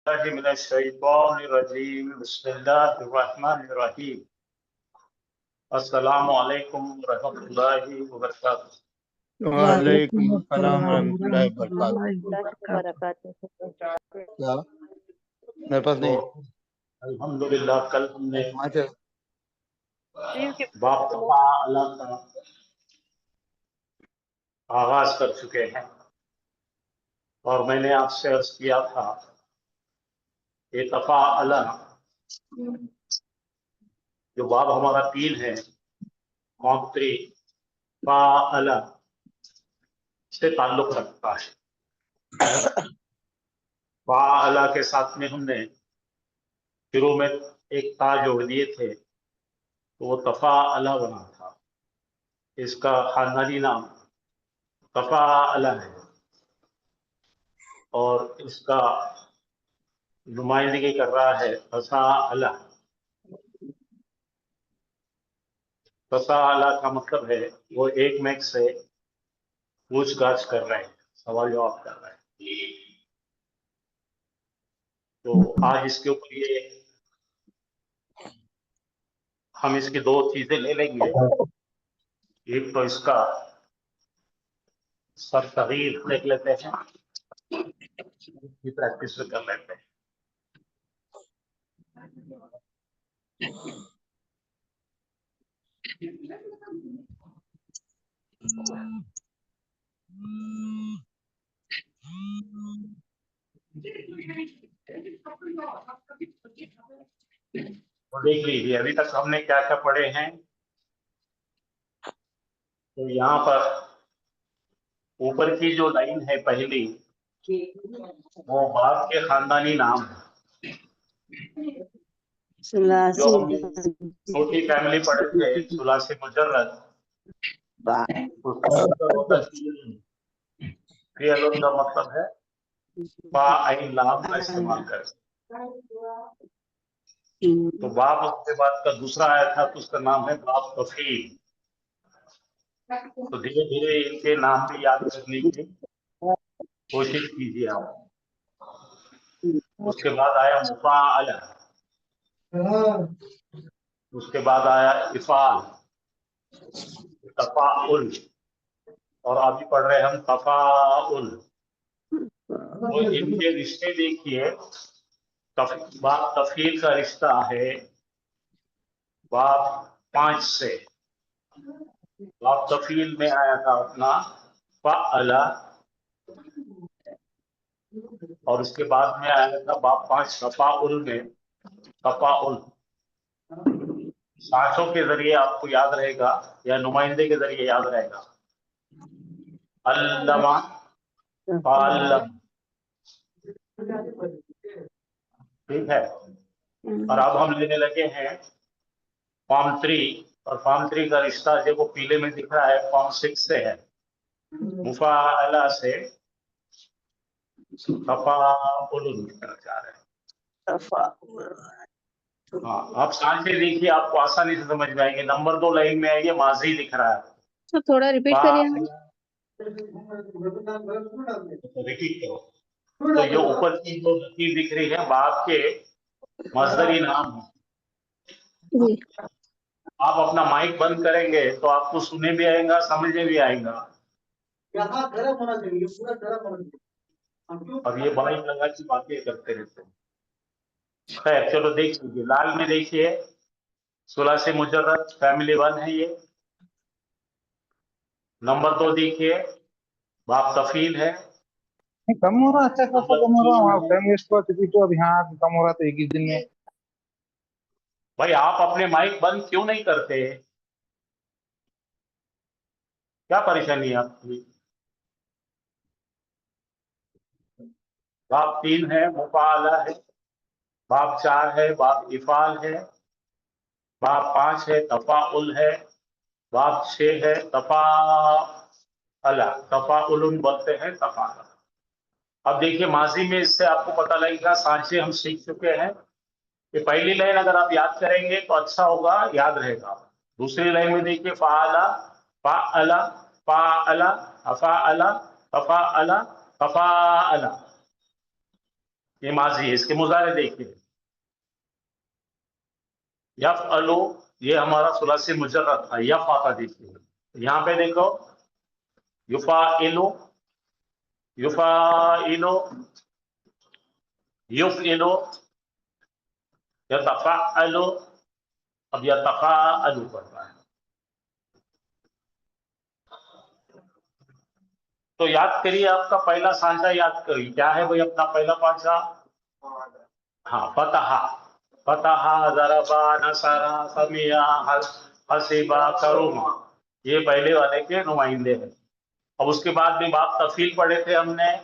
من الشیطان الرجیم بسم اللہ الرحمن الرحیم السلام علیکم ورحمۃ اللہ وبرکاتہ۔ وعلیکم السلام ورحمۃ اللہ وبرکاتہ۔ کیا میرے پاس نہیں الحمدللہ کل ہم نے باب تفاعل کا آغاز کر چکے ہیں اور میں نے آپ سے عرض کیا تھا کہ تفاعل جو باب ہمارا 3 ہے قومتری فاعل سے تعلق رکھتا ہے۔ فاعل کے ساتھ میں ہم نے شروع میں ایک تا جوڑ دیے تھے تو وہ تفاعل بنا تھا۔ اس کا خاندانی نام تفاعل ہے اور اس کا نمائندگی کر رہا ہے تفاعل۔ تفاعل کا مطلب ہے وہ ایک میک سے پوچھ گچھ کر رہے ہیں، سوال جواب کر رہے ہیں۔ تو آج اس کے اوپر یہ ہم اس کی 2 چیزیں لے لیں گے۔ ایک تو اس کا سر تغیر دیکھ لیتے ہیں، اس کی پریکٹس بھی کر لیتے ہیں۔ تو دیکھ لیجیے ابھی تک ہم نے کیا کیا پڑھے ہیں۔ تو یہاں پر اوپر کی جو لائن ہے پہلی وہ باپ کے خاندانی نام ہے۔ جو ہم نے چھوٹی فیملی پڑھے تھے ثلاثی مجرد، فعل کا مطلب ہے با عین لام کا استعمال کریں۔ تو باپ اس کے بعد کا دوسرا آیا تھا تو اس کا نام ہے باپ تفعیل۔ تو دھیرے دھیرے ان کے نام بھی یاد کرنے کی کوشش کیجیے آپ۔ اس کے بعد آیا مفاعل، اس کے بعد آیا افعال، تفاعل، اور ابھی پڑھ رہے ہم تفاعل۔ تو ان کے رشتے دیکھیے، باپ تفعیل کا رشتہ ہے باپ 5 سے۔ باپ تفعیل میں آیا تھا اپنا فعل، اور اس کے بعد میں آیا تھا باپ 5 تفاعل میں تفاعل۔ سانچوں کے ذریعے آپ کو یاد رہے گا یا نمائندے کے ذریعے یاد رہے گا، علم فعلم، ٹھیک ہے۔ اور اب ہم لینے لگے ہیں فارم 3، اور فارم 3 کا رشتہ جو وہ پیلے میں دکھ رہا ہے فارم 6 سے ہے، مفاعلہ سے تفاعل کرنا چاہ رہے ہیں۔ ہاں آپ سانچے دیکھیے، آپ کو آسانی سے سمجھ میں آئیں گے۔ نمبر 2 لائن میں ہے، یہ ماضی دکھ رہا ہے، تھوڑا ریپیٹ کریے۔ ریپیٹ کرو۔ تو یہ اوپر کی جو لکیر دکھ رہی ہے باپ کے مصدری نام ہے۔ جی آپ اپنا مائک بند کریں گے تو آپ کو سننے بھی آئے گا، سمجھ میں بھی آئے گا۔ اب یہ مائک لگا کی باتیں کرتے رہتے ہیں۔ خیر چلو دیکھ لیجیے، لال میں دیکھیے ثلاثی مجرد فیملی 1 ہے یہ۔ نمبر 2 دیکھیے باپ تفعیل ہے۔ کم ہو رہا، اچھا خاصا کم ہو رہا۔ وہاں ٹائم ویسٹ ہوا کسی تو اب یہاں کم ہو رہا تو ایک ہی دن میں۔ بھائی آپ اپنے مائک بند کیوں نہیں کرتے؟ کیا پریشانی ہے آپ کی؟ باپ 3 ہے مفاعلہ ہے، باپ 4 ہے باپ افعال ہے، باپ 5 ہے تفاعل ہے، باپ 6 ہے تفاعل، تفاعل بولتے ہیں تفاعل۔ اب دیکھیے ماضی میں اس سے آپ کو پتہ لگے گا، سانچے ہم سیکھ چکے ہیں کہ پہلی لائن اگر آپ یاد کریں گے تو اچھا ہوگا، یاد رہے گا۔ دوسری لائن میں دیکھیے فعل فعل فعل افعل تفاعل تفاعل۔ ये माजी है, इसके मुजारे देखिए। यफ़अलु ये हमारा सुलासी मुजर्रद था, यफ़ आता देखिए। यहाँ पे देखो युफ़ाइलु, युफ़ाइलु, युफ़इलु, यतफ़अलु, अब यतफ़अलु पड़ता है। तो याद करिए, आपका पहला सांचा याद करिए, क्या है भाई अपना पहला पांचा? हाँ, फतहा, फतहा, ज़रबा, नसरा, समिया, हसीबा, करुमा, ये पहले वाले के नुमाइंदे हैं। अब उसके बाद में बाप तफील पढ़े थे हमने,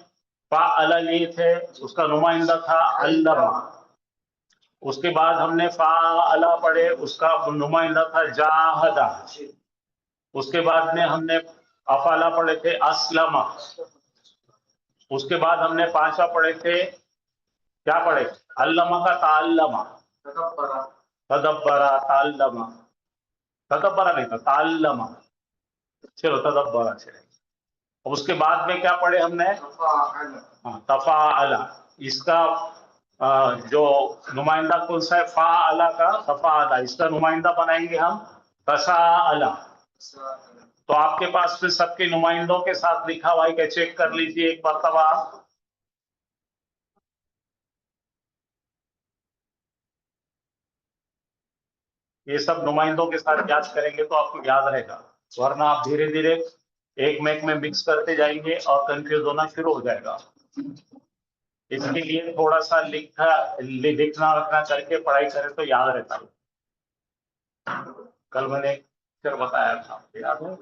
फ़अला लिए थे, उसका नुमाइंदा था अल्लमा। उसके बाद हमने फ़अला पढ़े, उसका नुमाइंदा था जाहदा। उसके बाद में हमने अफ़अला पढ़े थे अस्लमा। उसके बाद हमने पांचवा पढ़े थे, क्या पढ़े? अल्लमा का ताल्लमा, तदब्बरा, ताल्लमा, तदब्बरा नहीं था, ताल्लमा। चलो तदब्बरा चले। अब उसके बाद में क्या पढ़े हमने? हाँ, तफ़ाअला। इसका जो नुमाइंदा कौन सा है? फ़अला का तफ़ाअला, इसका नुमाइंदा बनाएंगे हम तसाअला। तो आपके पास में सबके नुमाइंदों के साथ लिखा हुआ है, चेक कर लीजिए एक मरतबा। ये सब नुमाइंदों के साथ याद करेंगे तो आपको याद रहेगा, वरना आप धीरे धीरे एक मैक में मिक्स करते जाएंगे और कंफ्यूज होना शुरू हो जाएगा। इसके लिए थोड़ा सा लिखना रखना करके पढ़ाई करें तो याद रहता है। कल मैंने फिर बताया था, याद है?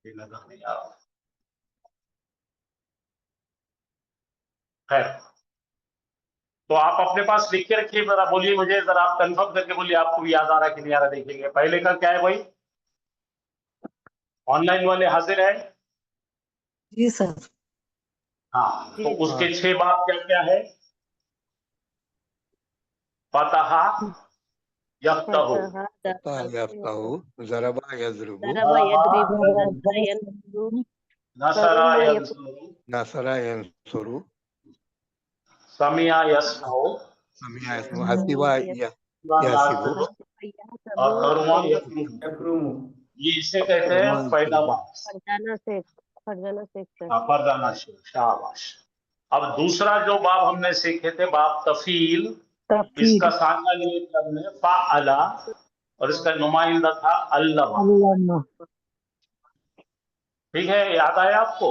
नहीं आ रहा है। तो आप अपने पास लिख के रखिए, जरा बोलिए मुझे, जरा आप कंफर्म करके बोलिए आपको भी याद आ रहा है कि नहीं आ रहा। देखेंगे पहले का क्या है भाई, ऑनलाइन वाले हाजिर है? जी सर। हाँ, तो उसके 6 बाब क्या क्या है? फतहा, यफ्तहु, यफ्तहु, ज़रबा यज़रिबु, ضرب يضرب نصر ينصر नसरा करुमा यंसुरु, नसरा यंसुरु, समिया यस्मउ, समिया यस्मउ, हसीबा यासिबु, यासिबु, और करुमा यकरुमु। ये इसे कहते हैं पहला बाब, फरजाना से फरजाना शेख, शाबाश। अब दूसरा जो बाब हमने सीखे थे, बाब तफील, इसका सामना लिए थे हमने फ़अला, और इसका नुमाइंदा था अल्लमा। ठीक है, याद आया आपको?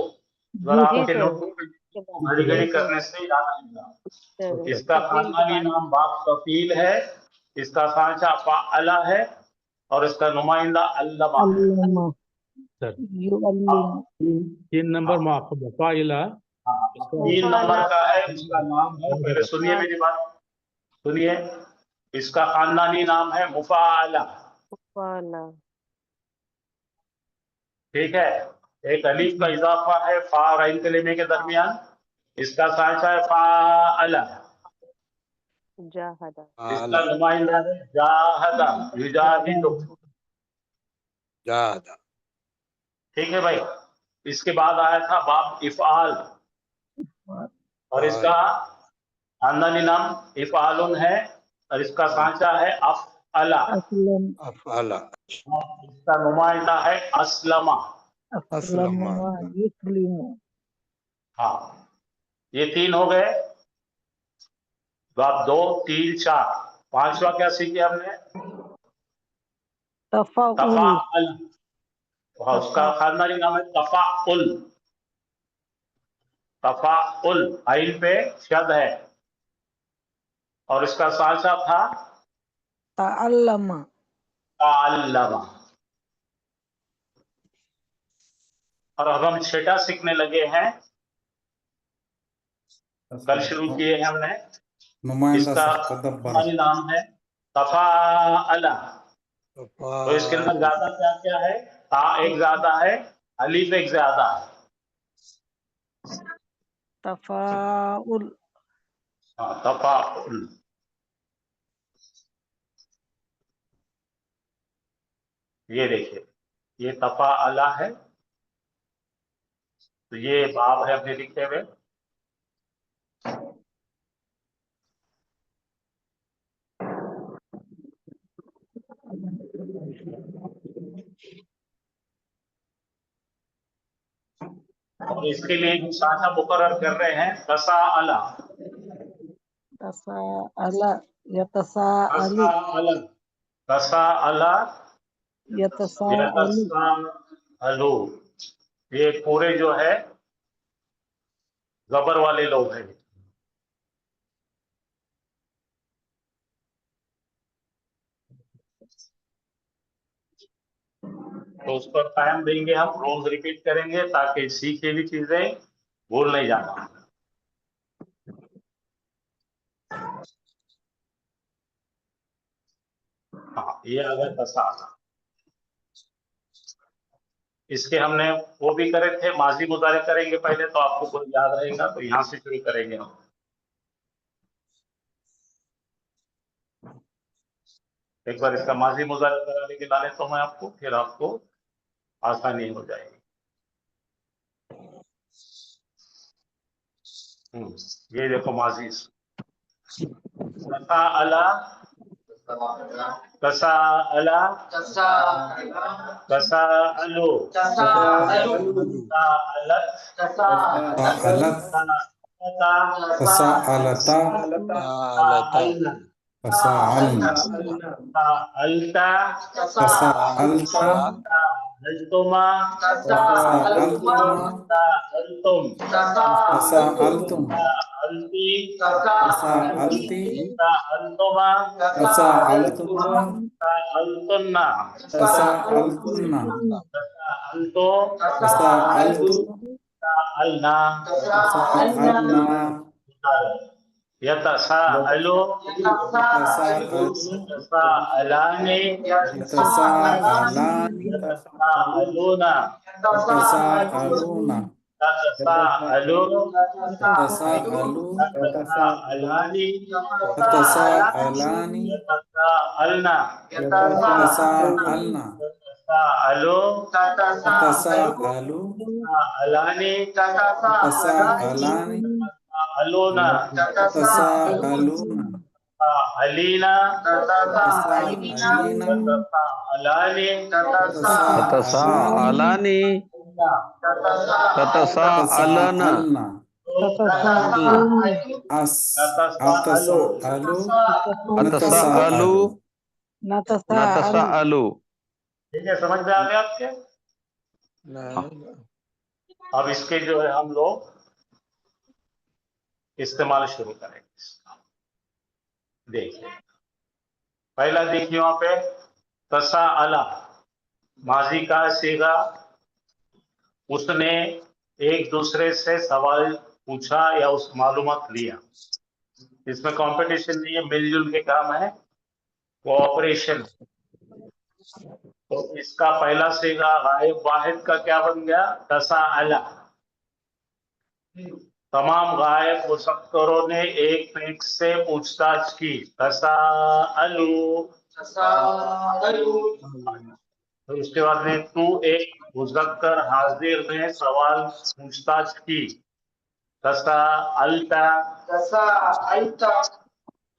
जरा आपके नोटबुक घड़ी घड़ी करने से याद आएगा। इसका खानदानी नाम बाप तफील है, इसका सांचा फ़अला है, और इसका नुमाइंदा अल्लमा है। सर 3 नंबर मुफ़ाइला, 3 नंबर का है, इसका नाम है, पहले सुनिए मेरी बात, सुनिए, इसका खानदानी नाम है मुफ़ाअला। ठीक है, एक अलीफ का इजाफा है फा और आइन कलीमे के दरमियान, इसका सांचा है फ़अला। इसका नुमाइंदा है जाहदा, युजाहिदु। जाहदा। ठीक है भाई। इसके बाद आया था बाब इफ़आल, और इसका खानदानी नाम इफ़आलुन है, और इसका सांचा है अफ़अला। अफ़अला, इसका नुमाइंदा है अस्लमा। अस्लमा। हाँ, ये 3 हो गए। बाब 2, 3, 4, 5वां क्या सीखे हमने? तफ़ाअल। हाँ, उसका खानदानी नाम है तफ़ाउल। तफ़ाउल, आइन पे शद है, और इसका साचा था तअल्लमा। ताल्लमा। और अब हम छठा सीखने लगे हैं, कल शुरू किए हैं हमने। इसका खानदानी नाम है तफ़ाअला। तो इसके अंदर ज्यादा क्या क्या है? ता एक ज्यादा है, अलीफ एक ज्यादा है। تفاؤل تفاؤل. یہ دیکھیے یہ تفاعلہ ہے تو یہ باب ہے اپنے لکھے ہوئے. اور اس کے لیے جو سانچہ مقرر کر رہے ہیں تساءلہ. تساءل یتساءلو تساءلہ یتساءلو یتساءلو. یہ پورے جو ہے زبر والے لوگ ہیں. تو اس پر ٹائم دیں گے، ہم روز ریپیٹ کریں گے تاکہ سیکھے بھی چیزیں بھول نہیں جانا. ہاں یہ آ گیا تساءلہ. اس کے ہم نے وہ بھی کرے تھے، ماضی مضارع کریں گے پہلے تو آپ کو کوئی یاد رہے گا، تو یہاں سے شروع کریں گے ہم. ایک بار اس کا ماضی مضارع کرانے کے لا لیتا ہوں میں آپ کو، پھر آپ کو آسانی ہو جائے گی. یہ دیکھو ماضی تساءلہ تساءلہ تساءلو تساءلت تساءلتا تساءلنا تساءلتا تساءلتما تساءلتما تساءلتم تساءلتم تساءلتي تساءلتي تساءلتما تساءلتما تساءلتن تساءلتن تساءلتو تساءلت تساءلنا تساءلنا يتساءلو يتساءلان يتساءلان يتساءلون يتساءلون تتساءلوا تتساءلوا تتساءلان تتساءلان يتساءلن يتساءلن تتساءلوا تتساءلوا تتساءلان تتساءلان تتساءلون تتساءلون تتساءلين تتساءلين تتساءلان تتساءلانی تتساءلن تتساءلوا نتساءلوا نتساءلوا. ٹھیک ہے، سمجھ میں آ گیا آپ کے؟ اب اس کے جو ہے ہم لوگ استعمال شروع کریں گے. دیکھیے پہلا دیکھیے وہاں پہ تساءلہ ماضی کا صیغہ. اس نے ایک دوسرے سے سوال پوچھا یا اس معلومات لیا. اس میں کمپٹیشن نہیں ہے، مل جل کے کام ہے، کوآپریشن. تو اس کا پہلا صیغہ غائب واحد کا کیا بن گیا؟ تساءلہ. تمام غائب مذکروں نے ایک ایک سے پوچھ تاچھ کی. تساءلوا. پھر اس کے بعد میں تو ایک مذکر حاضر نے سوال پوچھ تاچھ کی. تساءلت.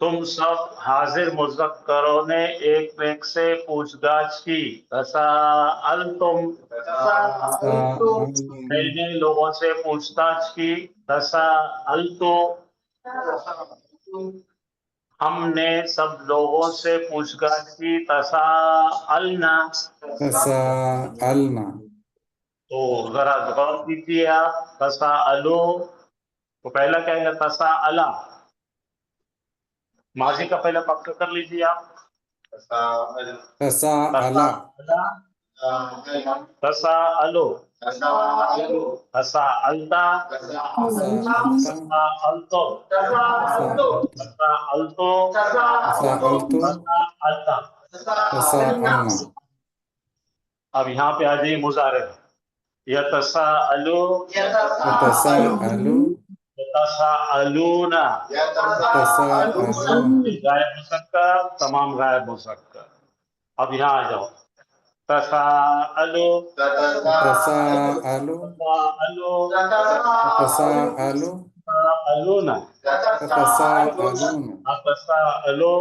تم سب حاضر مذکروں نے ایک ایک سے پوچھ گاچھ کی. تساءلتم. میں نے لوگوں سے پوچھ تاچھ کی. تساءلتو. ہم نے سب لوگوں سے پوچھ گاچھ کی. تساءلنا. تساءلنا. تو ذرا غور کیجیے آپ. تساءلو تو پہلا کیا ہے؟ تساءلہ. ماضی کا پہلا پکا کر لیجیے آپ. تساءلہ. تساءلو. تساءلتا. تساءلتو. تساءلتو. تساءلنا. اب یہاں پہ آ جائیے مضارع. یتساءلو. تساءلوا. यतसाअलूना, यतसाअलून गायब मुज़क्कर, तमाम गायब मुज़क्कर। अब यहाँ आ जाओ, तसाअलु, तसाअलु तसाअलु, तसाअलु तसाअलूना, तसाअलून अतसाअलु,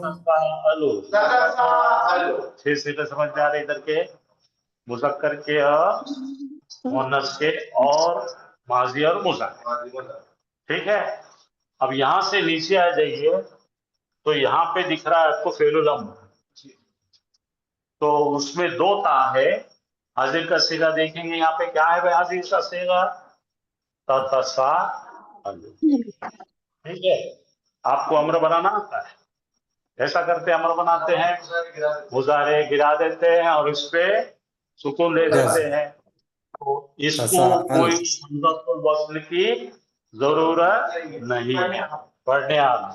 तसाअलु तसाअलु। 6 सीटें समझ में आ रही इधर के मुज़क्कर के और मुअन्नस के और माजी और मुज़क्कर, ठीक है। अब यहां से नीचे आ जाइए तो यहाँ पे दिख रहा है आपको फेलुल अम्र, तो उसमें 2 ता है। हाजिर का सीगा देखेंगे यहाँ पे क्या है भाई, हाजिर का सीगा ततसाअलु, ठीक है। आपको अम्र बनाना आता है, ऐसा करते अम्र बनाते हैं, मुजारे गिरा देते हैं और इस पे सुकून दे देते हैं, तो इसको कोई हमज़तुल वस्ल की जरूरत नहीं है पढ़ने आना।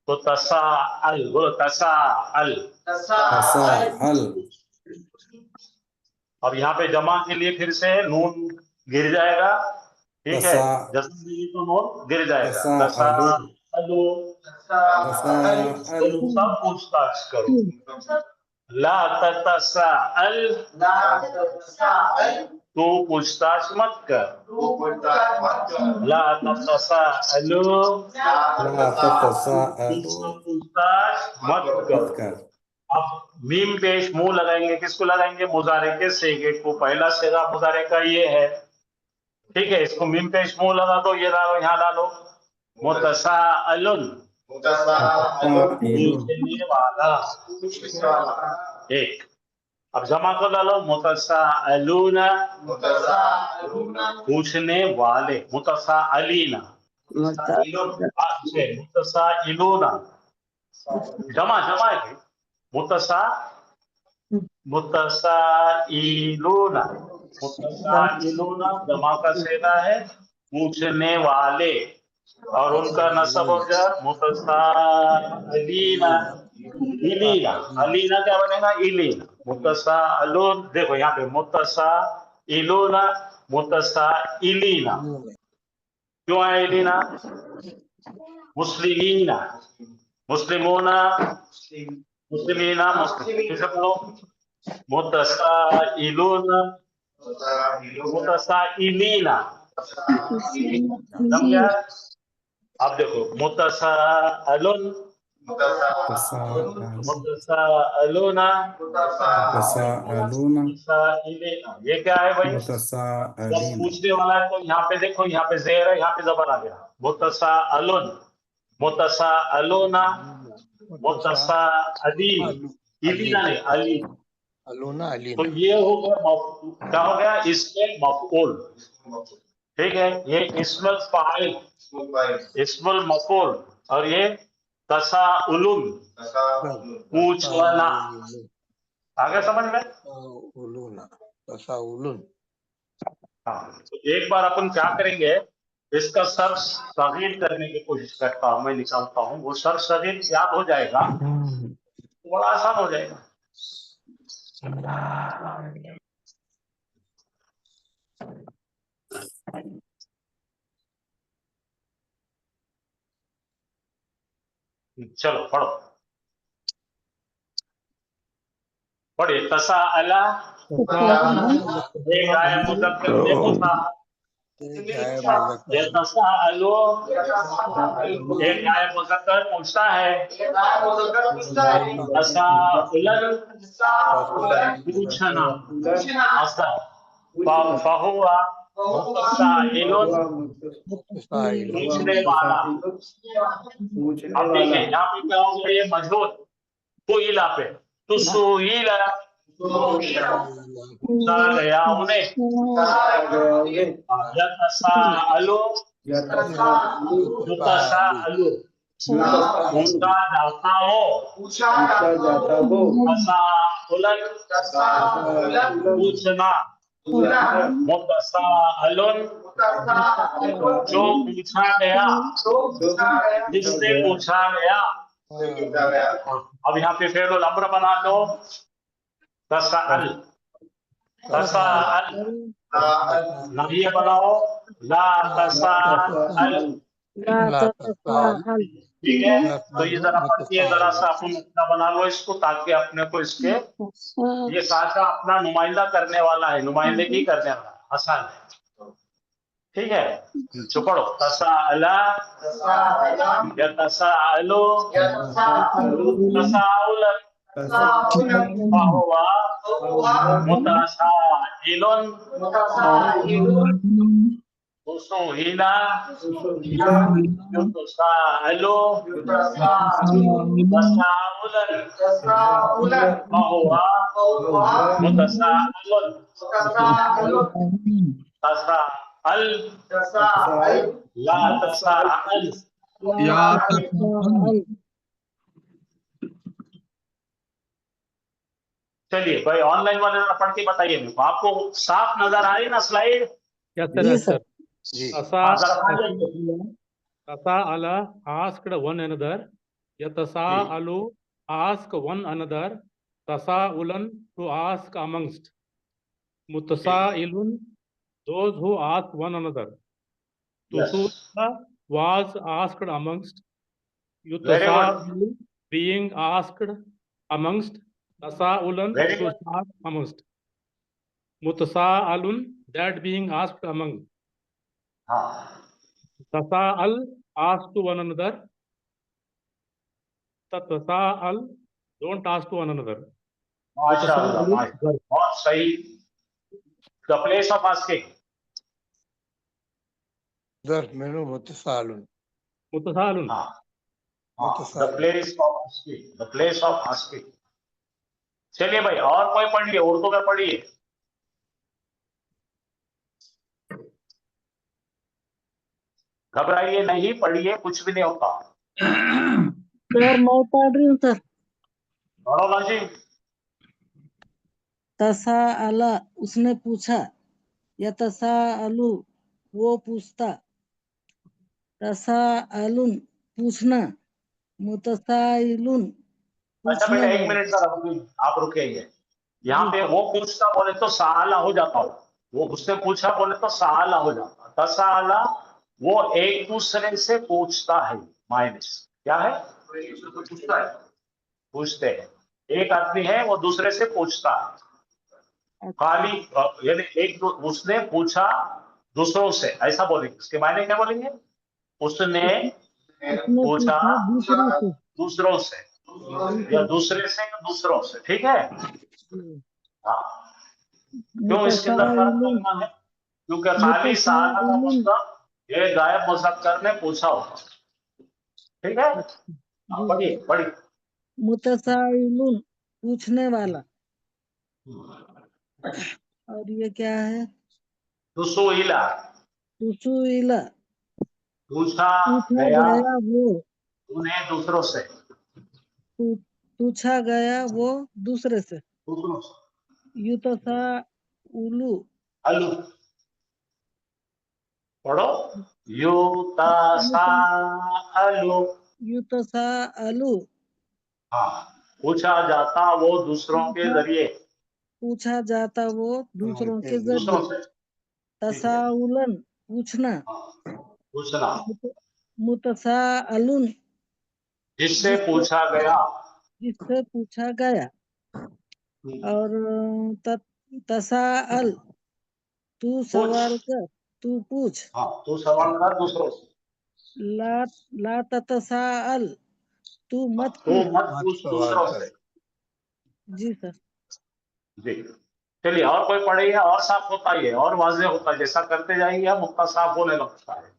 तो तसाअल, बोलो तसाअल। तसाअल अब यहाँ पे जमा के लिए फिर से नून गिर जाएगा, ठीक है, जैसे तो नून गिर जाएगा। तसाअलु तसाअलु सब पूछताछ करो। ला ततसाअल, तू पूछताछ मत कर। ला ततसाअलु, ला ततसाअलु पूछताछ मत कर। कर अब मीम पेश मुंह लगाएंगे, किसको लगाएंगे, मुजारे के सेगे को। पहला सेगा मुजारे का ये है, ठीक है, इसको मीम पेश मुंह लगा दो, ये डालो, यहाँ डालो, मुतसाअलुन, पूछने वाला, एक। अब जमा को डालो, मुतसाअलूना, पूछने वाले, मुतसाअलीना, मुतसाइलूना, जमा जमा है, मुतसाइलूना, मुतसाइलूना जमा का सेगा है, पूछने वाले, और उनका नसब हो गया मुतसाइलीना, इलीना, अलीना क्या बनेगा, इलीना। मुतसाअलून, देखो यहाँ पे मुतसाइलूना, मुतसाइलीना, क्यों है इलीना, मुस्लिमीना, मुस्लिमोना, मुस्लिमीना, मुतसाइलूना, मुतसाइलीना, समझा। अब देखो मुतसाअलुन, मुतसाअलूना, तसाअलूना मुतसाइलीना, ये क्या है भाई, जब मुतसाअलीना पूछने वाला है तो यहाँ पे देखो, यहाँ पे ज़ेर है, यहाँ पे ज़बर आ गया, मुतसाअलुन, मुतसाअलूना, मुतसाअलीन, इलीना नहीं, अली। तो ये हो गया क्या हो गया, इसमें मफऊल, ठीक है, ये इस्मुल फाइल, इस्मुल मफऊल, और ये तसाउलुन, पूछना। आगे समझ में। हाँ, तो एक बार अपन क्या करेंगे, इसका सर सगीर करने की कोशिश करता हूँ, मैं निकालता हूँ, वो सर सगीर याद हो जाएगा तो बड़ा आसान हो जाएगा। चलो पढ़ो, पढ़िए। तसाअला, एक आया मुज़क्कर ने पूछा, ये तसाअलु, एक आया मुज़क्कर पूछता है, तसाउलन, पूछना, असा, फहुआ मुतसाइलुन, पूछने वाला। अब देखिए यहाँ पे क्या हो गया, ये मजबूत सुइला पे, तो सुइला पूछा गया उन्हें, यतसाअलु, मुतसाअलु, पूछा जाता हो, तसाउलन, पूछना, मुतसाअलुन, जो पूछा गया, जिससे पूछा गया। अब यहाँ पे फेरुल अम्र बना लो, तसाअल, तसाअल, ना ये बनाओ ला तसाअल, ला ततसाअल ठीक है। तो ये जरा पढ़िए, जरा सा अपन अपना बना लो इसको, ताकि अपने को इसके ये साचा अपना नुमाइंदा करने वाला है, नुमाइंदगी करने वाला है, आसान है, ठीक है। जो पढ़ो तसाअला, यतसाअलु, तसाउलन, फहुवा मुतसाइलुन, उसुइला, युतसाअलु, तसाउलन, फहुवा मुतसाइलुन, तसाअल, ला तसाअल। ला ततसाअल। चलिए भाई, ऑनलाइन वाले जरा पढ़ के बताइए मेरे को, आपको साफ नजर आ रही ना slide? Ji sir. Tasa'ala asked one another. Yatasa'alu ask one another. Tasa'ulan to ask amongst. Mutasa'ilun those who ask one another. Tusu'ila was asked amongst. Yutasa'alu being asked amongst. Tasa'ulan Very to good. ask amongst. Mutasa'alun that being asked among. हाँ, Tasa'al ask to one another. Tasa'al don't ask to one another. माशाअल्लाह, माशाअल्लाह, बहुत सही। The place of asking. Mutasa'alun. हाँ, the place of asking, the place of asking. चलिए भाई, और कोई पढ़िए, उर्दू में पढ़िए। घबराइए नहीं, पढ़िए, कुछ भी नहीं होता। सर मैं पढ़ रही हूँ सर। पढ़ो ना जी। तसाअला उसने पूछा, यतसाअलु वो पूछता, तसाअलुन पूछना, मुतसाइलुन अच्छा पूछने बेटा, एक वाला। मिनट का रुकिए, आप रुकिए। यहाँ पे वो पूछता बोले तो साला हो जाता, वो उससे पूछा बोले तो साला हो जाता। तसाला वो एक दूसरे से पूछता है, माइनस क्या है, पूछते हैं। एक आदमी है वो दूसरे से पूछता है, खाली यानी एक उसने पूछा दूसरों से, ऐसा बोलेंगे। इसके मायने क्या बोलेंगे? उसने पूछा दूसरों से, या दूसरे से या दूसरों से, ठीक है। हाँ, क्यों इसके अंदर फर्क करना है? क्योंकि खाली साला का मतलब ये गायब मुज़क्कर ने पूछा होगा, ठीक है। पढ़िए पढ़िए। मुतसाइलुन पूछने वाला, और ये क्या है? तुसुइला तुसुइला पूछा पूछा गया गया वो, उन्हें दूसरों से, पूछा गया वो दूसरे से। दूसरों से। युतसाउलु अलू पढ़ो, युतसाअलु। युतसाअलु हाँ, पूछा जाता वो दूसरों के जरिए, पूछा जाता वो दूसरों के दूसरों जरिए। से। तसाउलन पूछना, पूछना मुतसाअलुन जिससे पूछा गया, जिससे पूछा गया। और तसाअल तू सवाल कर, तू पूछ। हाँ, तू सवाल कर दूसरों से। ला ततसाअल तू मत तू पूछ। मत पूछ दूसरों से। जी सर। जी, चलिए और कोई पढ़े, और साफ होता है, और वाज़ेह होता है। जैसा करते जाएंगे हम उतना साफ होने लगता है।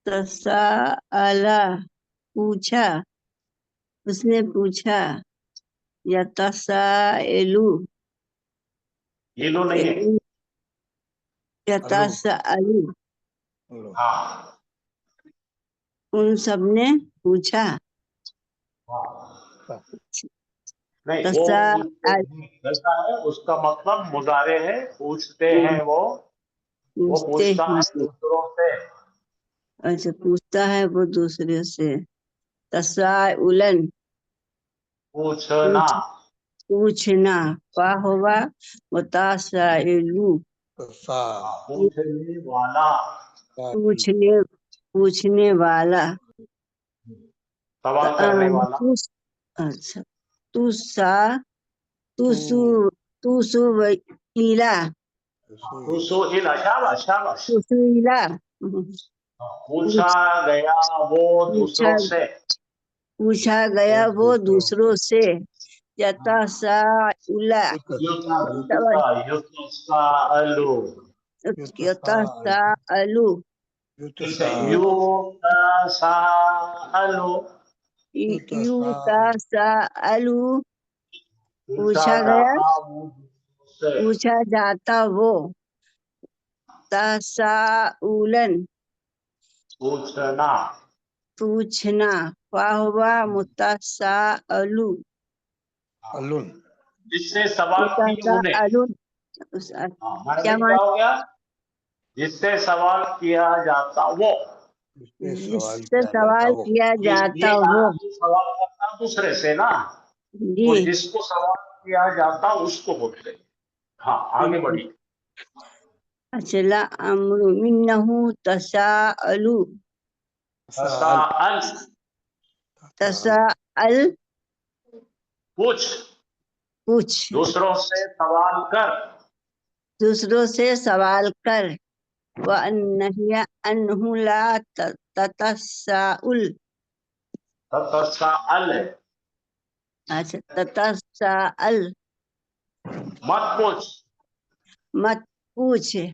तसाअला पूछा, उसने पूछा। यतसाएलु ये लो नहीं है। यतसाअलु हाँ उन सबने पूछा। हाँ, नहीं वो तसाअल कैसा है, उसका मतलब मुजारे है, पूछते हैं वो पूछते पूछता है हैं। दूसरों से। अच्छा, पूछता है वो दूसरे से। तसाउलन पूछना, पूछना फाहुवा मुतासाइलु तसा पूछने वाला, पूछने वाला सवाल करने वाला। अच्छा तुसुइला तुसुइला, शाबाश शाबाश। तुसुइला पूछा गया वो दूसरों से, पूछा गया वो दूसरों से यतसाउला युतसाअलु, यतसाअलु युतसाअलु, युतसाअलु पूछा गया जाता वो से, पूछा जाता वो तसाउलन पूछना, पूछना फाहुवा मुतसाअलु अलुन जिससे सवाल किए उन्हें। मुतसाअलुन हमारे क्या में क्या हो गया? जिससे सवाल किया जाता वो, जिससे सवाल किया ये जाता वो आदमी सवाल करता दूसरे से ना, जी तो जिसको सवाल किया जाता उसको बोलते हैं। हाँ आगे बढ़िए। अचला अम्रु मिन्नहु तसाअलु तसाअल, तसाअल पूछ, पूछ दूसरों से सवाल कर, दूसरों से सवाल कर व अन्नहिया अन्हु ला ततसाउल तसाअल है, अच्छा ततसाअल मत पूछ, मत पूछ एक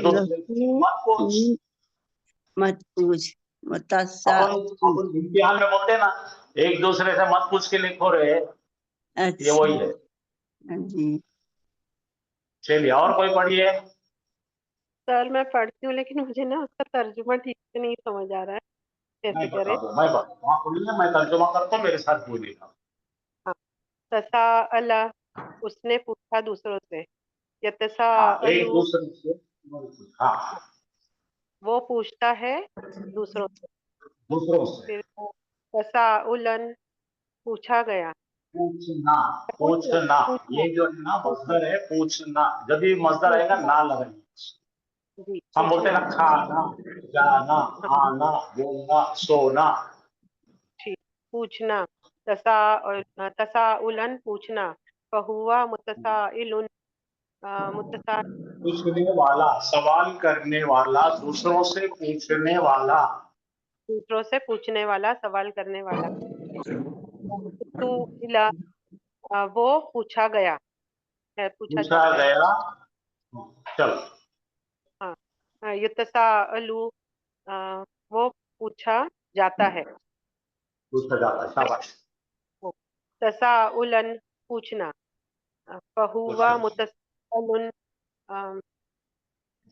दूसरे से मत पूछ। मत पूछ अपन मुतसाउल अपन इम्तिहान में बोलते हैं ना, एक दूसरे से मत पूछ के लिखो रहे, ये अच्छा वही है। जी चलिए और कोई पढ़िए। सर मैं पढ़ती हूँ लेकिन मुझे ना उसका तर्जुमा ठीक से नहीं समझ आ रहा है, कैसे मैं करें? बता दूं, मैं बता, वहाँ बोलिए, मैं तर्जुमा करता हूँ, मेरे साथ बोलिएगा। तसाअला उसने पूछा दूसरों से, हाँ, एक यतसाअलु दूसरे से, हाँ वो पूछता है दूसरों से। दूसरों से फिर तसाउलन पूछा गया, पूछना, पूछना, ये जो है ना मजदर है पूछना, जब भी मजदर आएगा ना लगाइए। जी हम बोलते हैं ना खाना, जाना, आना, बोलना, सोना। ठीक, पूछना तसाउलन पूछना, फहुआ मुतसाइलुन मुतसा पूछने वाला, सवाल करने वाला, दूसरों से पूछने वाला। दूसरों से पूछने वाला, सवाल करने वाला। तो इला वो पूछा गया है, पूछा पूछा जाता है। गया, चलो हाँ युतसाअलु वो पूछा जाता है। पूछा जाता है, शाबाश। तसाउलन पूछना, फहुवा पूछना। मुतसाइलुन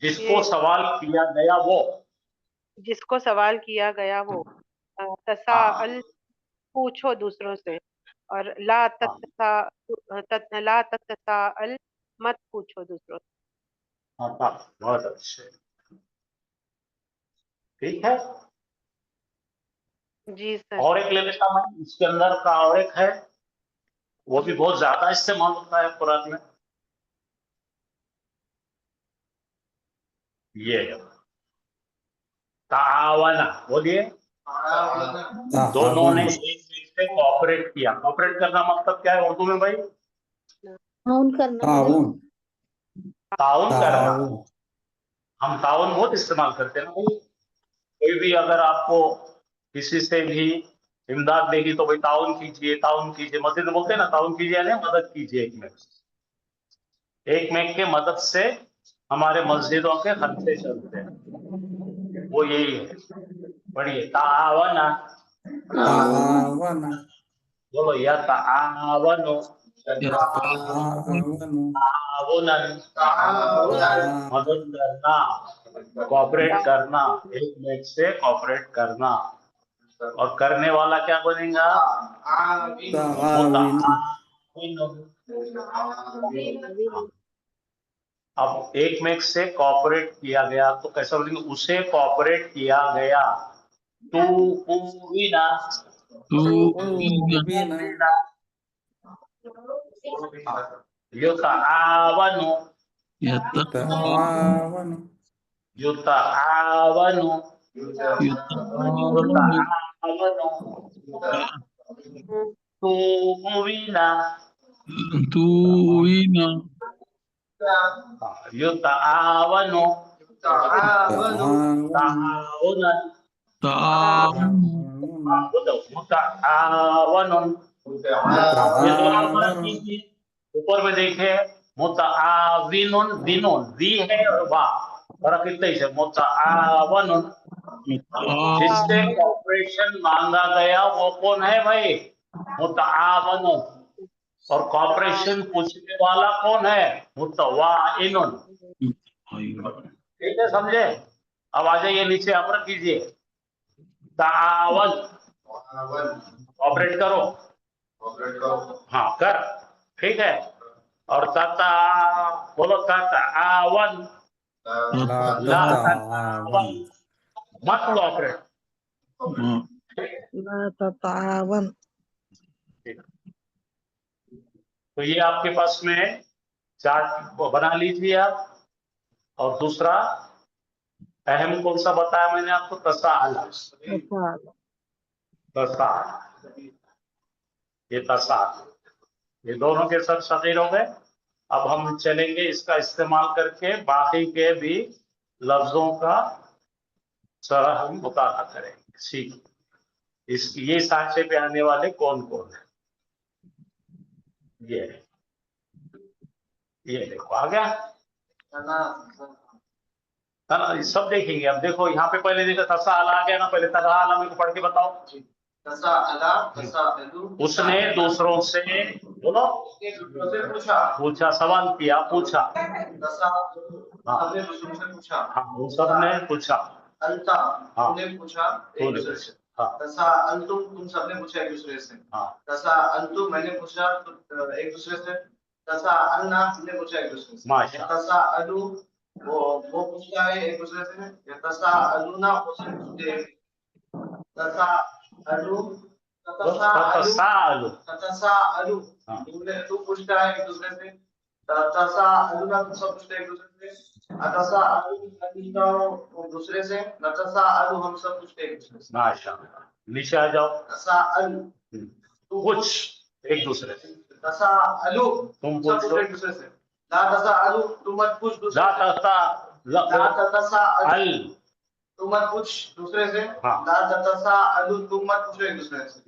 जिसको ये सवाल किया गया वो, जिसको सवाल किया गया वो। तसाअल पूछो दूसरों से, और ला ततसाअल मत पूछो दूसरों से। हाँ, बहुत अच्छे, ठीक है। जी सर। और एक ले लेता मैं, इसके अंदर का और एक है, वो भी बहुत ज्यादा इस्तेमाल होता है कुरान में। ये है तावना, बोलिए। दोनों ने एक दूसरे से कोऑपरेट किया। कोऑपरेट करना मतलब क्या है उर्दू में भाई? ताउन करना ताउन ताउन करना। ताउन हम ताउन बहुत इस्तेमाल करते हैं ना भाई। कोई भी अगर आपको किसी से भी इमदाद देगी तो भाई ताउन कीजिए, ताउन कीजिए। मस्जिद में बोलते हैं ना ताउन कीजिए, यानी मदद कीजिए एक में के मदद से हमारे मस्जिदों के खर्चे चलते हैं, वो यही है। पढ़िए तावना, तावना बोलो या तावनो, यतावनु तावुनन, मदद करना, कोऑपरेट करना, एक में से कोऑपरेट करना। और करने वाला क्या बनेगा? ताविन मुताआविन। अब एक में से कोऑपरेट किया गया तो कैसा बोलेंगे? उसे कोऑपरेट किया गया। तू उविना, तूविना युतावनु तावन युतावनु युतावनु तुविना युतावनु तावुनन मुतावनुन ये दोनों फर्क कीजिए। ऊपर में देखे मुताविनुन विनुन वी है और वा फर्क इतना ही है। मुतावनुन जिससे कॉपरेशन मांगा गया वो कौन है भाई? मुतावनुन। और कॉपरेशन पूछने वाला कौन है? मुतवाइनुन। ठीक है, समझे? अब आ जाइए नीचे, अमर कीजिए। तावन ऑपरेट करो। हाँ कर, ठीक है। और तता बोलो तता आवन ला तावन मत ऑपरेट। ला ततावन। तो ये आपके पास में चार्ट बना लीजिए आप। और दूसरा अहम कौन सा बताया मैंने आपको? तसाअल। तसाअल, ये तसाअल, ये दोनों के सब सगीर हो गए। अब हम चलेंगे इसका इस्तेमाल करके बाकी के भी लफ्जों का सरह हम मुताला करेंगे। सीख ये सांचे पे आने वाले कौन कौन है? ये देखो आ गया है ना? ये सब देखेंगे। अब देखो यहाँ पे पहले देखो तसाअल आ गया ना, पहले तसाअल मेरे को पढ़ के बताओ। उसने दूसरों से बोलो पूछा, सवाल किया, पूछा। हाँ उन सब ने पूछा। हाँ तूने पूछा। हाँ तुम सबने पूछा एक दूसरे से। हाँ मैंने पूछा एक दूसरे से। हमने पूछा एक दूसरे से। माशा वो पूछता है एक दूसरे से। तसाअलूना उससे पूछते हैं। तसाअलू तसाअलू हाँ। तू पूछता है एक दूसरे से। तसाअलूना तुम सब पूछते हैं एक दूसरे से। तसाअलू मैं पूछता हूँ दूसरे से। तसाअलू हम सब पूछते हैं एक दूसरे से। माशा। नीचे आ जाओ। तसाअलू पूछ एक दूसरे से। तसाअलू तुम सब पूछो। पूछते हैं एक दूसरे से। ला तसाअलू तुम मत पूछ दूसरे ला से। ला तसाअल अल तुम मत पूछ दूसरे से। हाँ। ला तसाअलू तुम मत पूछो एक दूसरे से।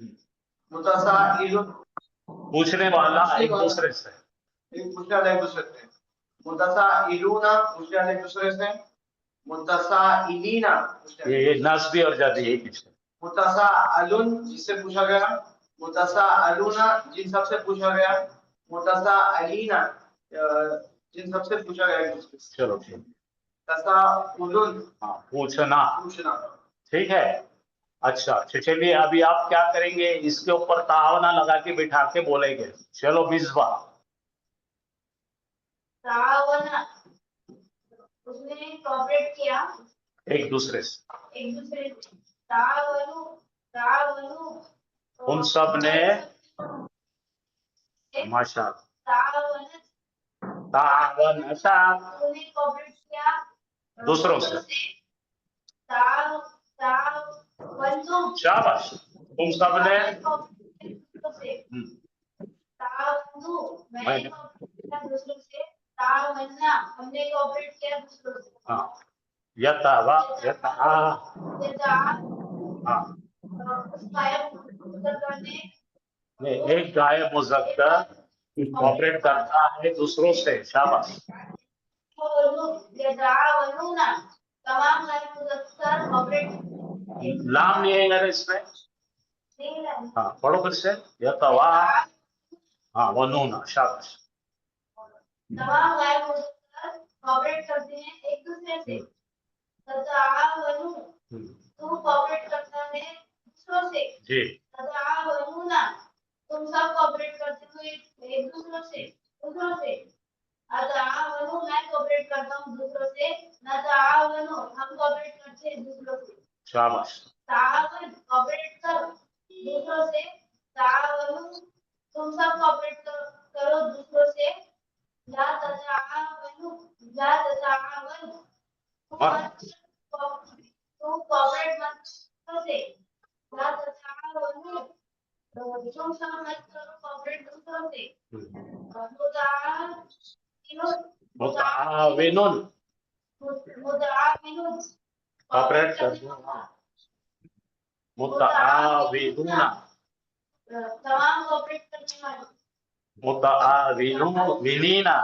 मुतसाइलुन पूछने वाला एक दूसरे से। पूछने वाला एक दूसरे से। मुतसाइलूना पूछने वाले एक दूसरे से। मुतसाइलीना ये नस्बी और जादी एक ही है। मुतसाअलुन जिससे पूछा गया। मुतसाअलूना जिन सबसे पूछा गया। मुतसाअलीना जिन सबसे पूछा गया एक दूसरे से। चलो ठीक। तसाउलुन हाँ पूछना। पूछना। ठीक है। अच्छा चलिए अभी आप क्या करेंगे? इसके ऊपर तावना लगा के बिठा के बोलेंगे। चलो मिसबा। तावना उसने कोऑपरेट किया एक दूसरे से। तावनु तावनु उन सब ने माशा तावन तावनता उसने कोऑपरेट किया दूसरों से। तावन्तुम शाबाश। तुम सब ने तावनु मैंने दूसरों से। तावन्ना हमने कोऑपरेट किया दूसरों से। हाँ यतावा यता हाँ नहीं, एक गायब मुज़क्कर ऑपरेट करता है दूसरों से। शाबाश। तमाम गायब मुज़क्कर ऑपरेट लाम नहीं है यार इसमें। हाँ पढ़ो फिर से। यतवा हाँ वनूना। शाबाश। तमाम गायब मुज़क्कर ऑपरेट करते हैं एक दूसरे से। ततावनु तू कोऑपरेट करता है दूसरों से। जी। ततावनुना तुम सब कोऑपरेट करते हो एक दूसरों से। अतावनु मैं कोऑपरेट करता हूँ दूसरों से। नतावनु हम कोऑपरेट करते हैं दूसरों से। शाबाश। तावन कोऑपरेट कर दूसरों से। तावनु तुम सब कॉपरेट करो दूसरों से ला तताअवनु ला तताअवनु तुम कॉपरेट मत करो से ला तताअवनु तुम सब मत करो कॉपरेट दूसरों से मुताविनुन मुताविनुन कॉपरेट करना मुताविनुना तमाम कॉपरेट करने वाले मुताविनुना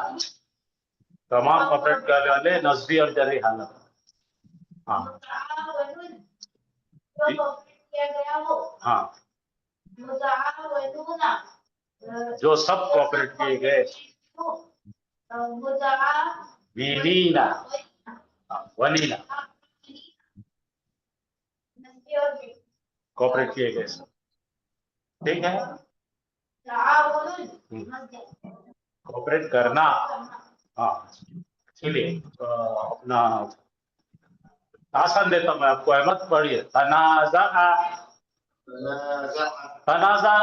तमाम कॉपरेट करने वाले नस्बी और जरी हालत। हाँ मुतावनुन जो कॉपरेट किया गया वो हाँ मुतावनुना जो सब कॉपरेट किए गए विनीना वनीना कॉपरेट किए गए सब। ठीक है कॉपरेट करना। हाँ चलिए अपना आसान देता हूँ मैं आपको। अहमद पढ़िए तनाज़ा। तनाज़ा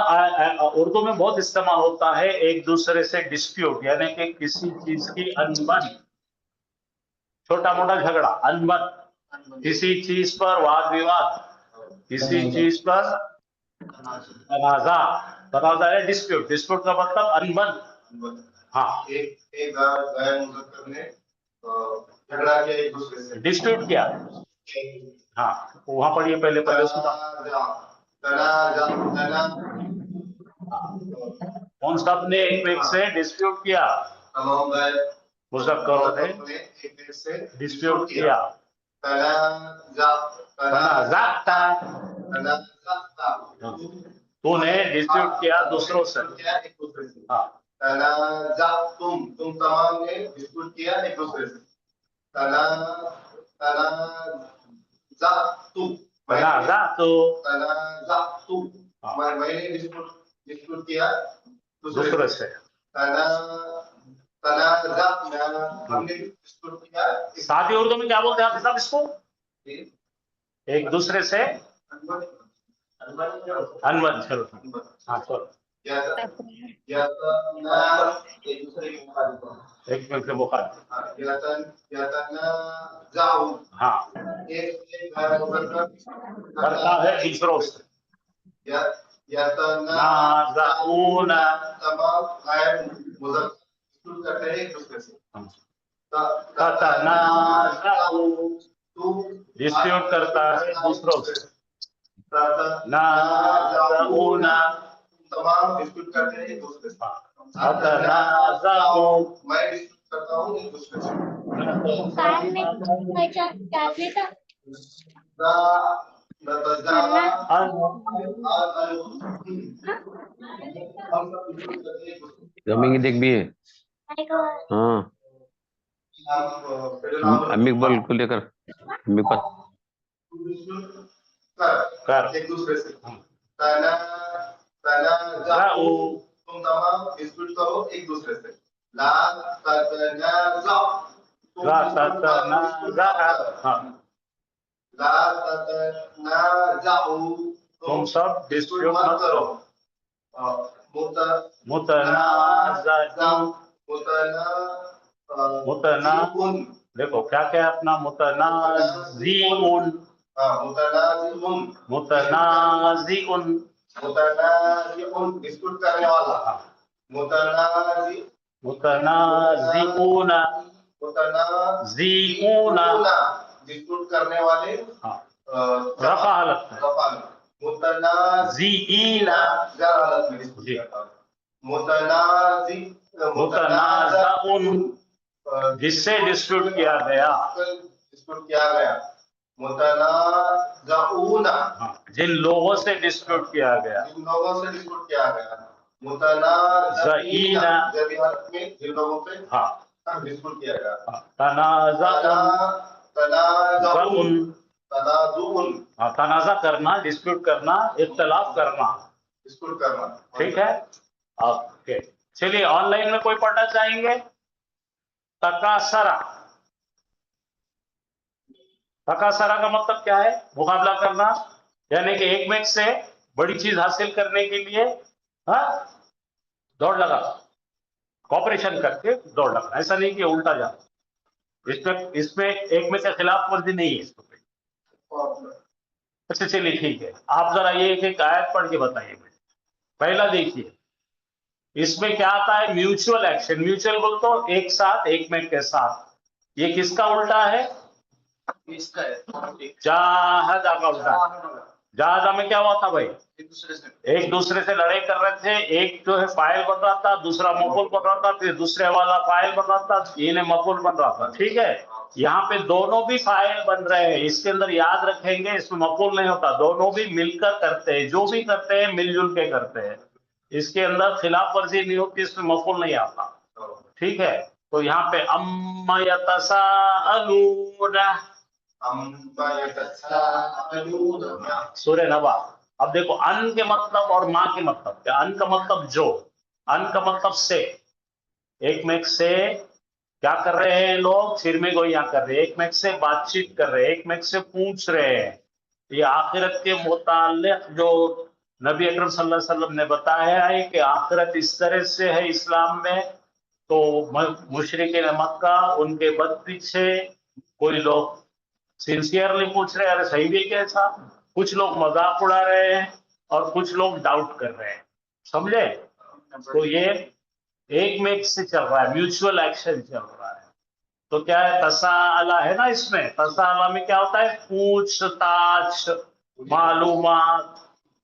उर्दू में बहुत इस्तेमाल होता है एक दूसरे से डिस्प्यूट यानी कि किसी चीज की अनबन, छोटा मोटा झगड़ा, अनबन, किसी चीज पर वाद विवाद, किसी चीज पर तनाज़ा। तनाज़ा है डिस्प्यूट। डिस्प्यूट का मतलब अनबन। हाँ एक गाय मुज़क्कर ने झगड़ा किया एक दूसरे से, डिस्प्यूट किया। हाँ वहां पढ़िए पहले पहले उसको। कौन सा ने एक व्यक्ति से डिस्प्यूट किया? तमाम गाय मुज़क्करों ने एक व्यक्ति से डिस्प्यूट किया। तनाज़ाता तूने डिस्प्यूट किया दूसरों से। एक दूसरे से। हाँ तुम तमाम ने डिस्प्यूट किया एक दूसरे से। मैंने डिस्प्यूट किया दूसरे से। हमने डिस्प्यूट किया। साथ ही उर्दू में क्या बोलते हैं आप साहब इसको? एक दूसरे से अनबन। चलो हाँ चलो एक दूसरे के मुखालिफ। एक मिनट के मुखालिफ। हाँ एक करता है दूसरों से। नाज़ऊना तमाम गायब मुज़क्कर करते हैं एक दूसरे से। ततनाज़ऊ डिस्प्यूट करता है दूसरों से। नाज़ऊना तमाम डिस्प्यूट करते हैं एक दूसरे से। ततनाज़ऊ मैं डिस्प्यूट करता हूँ एक दूसरे से। जमीन देख भी है। हाँ अम्मी इकबाल को लेकर अम्मी पर कर एक दूसरे से। जाऊ तुम तमाम डिस्प्यूट करो एक दूसरे से। ला ततनाज़ा ला ततनाज़ा हाँ ला ततनाज़ऊ तुम सब डिस्प्यूट मत करो। मुतना देखो क्या क्या है अपना मुतनाज़िउन मुतनाज़िउन डिस्प्यूट करने वाला। मुतनाज़िऊना ज़िऊना डिस्प्यूट करने वाले। हाँ रफ़ा हालत में ज़ीईना हालत में डिस्प्यूट करता है। मुतनाज़उन जिससे डिस्प्यूट किया गया। मुतनाज़ऊना जिन लोगों से डिस्प्यूट किया गया। मुतनाज़ईना जिन लोगों से हाँ डिस्प्यूट किया गया। तनाज़उन तनाज़ुन हाँ तनाज़ा करना, डिस्प्यूट करना, इख्तलाफ करना, डिस्प्यूट करना। ठीक है ओके। चलिए ऑनलाइन में कोई पढ़ना चाहेंगे? तकासरा। तकासरा का मतलब क्या है? मुकाबला करना यानी कि एक में से बड़ी चीज हासिल करने के लिए हाँ दौड़ लगा, कॉपरेशन करके दौड़ लगा, ऐसा नहीं कि उल्टा जा। इसमें एक में से खिलाफ वर्जी नहीं है इसको। अच्छा चलिए ठीक है, आप जरा ये एक एक आयत पढ़ के बताइए मुझे। पहला देखिए, इसमें क्या आता है? Mutual action. म्यूचुअल बोल तो एक साथ, एक में के साथ। ये किसका उल्टा है? इसका है जाहदा का उल्टा। जाहदा में क्या हुआ था भाई? एक दूसरे से लड़ाई कर रहे थे, एक जो है फाइल बन रहा था, दूसरा मफूल बन रहा था, फिर दूसरे वाला फाइल बन रहा था, ये मफूल बन रहा था। ठीक है, यहाँ पे दोनों भी फाइल बन रहे हैं। इसके अंदर याद रखेंगे, इसमें मफूल नहीं होता, दोनों भी मिलकर करते हैं, जो भी करते हैं मिलजुल के करते हैं। इसके अंदर खिलाफ वर्जी नहीं होती, इसमें मफूल नहीं आता। ठीक है, तो यहाँ पे अम्मा यतसाअलूना, सूर्य नबा। अब देखो, अन के मतलब और माँ के मतलब क्या? अन का मतलब जो, अन का मतलब से। एक में से क्या कर रहे हैं लोग? सिर में गोइयां कर रहे हैं, एक में से बातचीत कर रहे हैं, एक में से पूछ रहे हैं। ये आखिरत के मुताल्लिक जो नबी अकरम सल्लल्लाहु अलैहि वसल्लम ने बताया है कि आखिरत इस तरह से है इस्लाम में। तो मुशरिकीन मक्का, उनके बद पीछे कोई लोग सिंसियरली पूछ रहे हैं, अरे सही भी कैसा, कुछ लोग मजाक उड़ा रहे हैं और कुछ लोग डाउट कर रहे हैं। समझे? तो ये एक में से चल रहा है, म्यूचुअल एक्शन चल रहा है। तो क्या है? तसाअला है ना, इसमें तसाअला में क्या होता है? पूछताछ, मालूमात।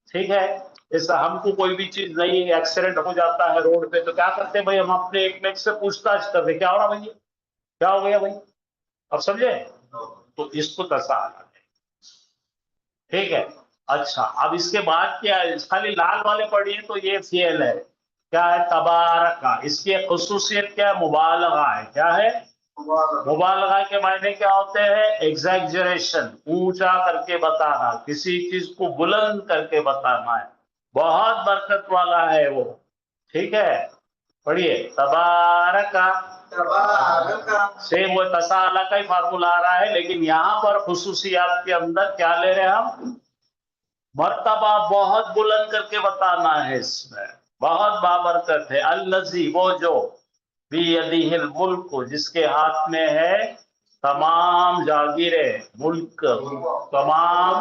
ठीक है, जैसा हमको कोई भी चीज नहीं, एक्सीडेंट हो जाता है रोड पे, तो क्या करते हैं भाई? हम अपने एक में से पूछताछ करते, क्या हो रहा भैया, क्या हो गया भाई? अब समझे? तो इसको तसाअला है। ठीक है, अच्छा अब इसके बाद क्या है? खाली लाल वाले पढ़िए तो ये फेल है। क्या है? तबारका। इसकी खुसूसियत क्या है? मुबालगा है। क्या है? मुबालगा के मायने क्या होते हैं? एग्जैजरेशन, ऊंचा करके बताना, किसी चीज को बुलंद करके बताना है, बहुत बरकत वाला है वो। ठीक है, पढ़िए तबारका। सेम वो तसाअला का ही फार्मूला आ रहा है, लेकिन यहाँ पर खुसूसियात के अंदर क्या ले रहे हैं हम? मर्तबा बहुत बुलंद करके बताना है, इसमें बहुत बाबरकत है। अल्लज़ी, वो जो, बियदिहिल मुल्क, जिसके हाथ में है तमाम जागीरें मुल्क, तमाम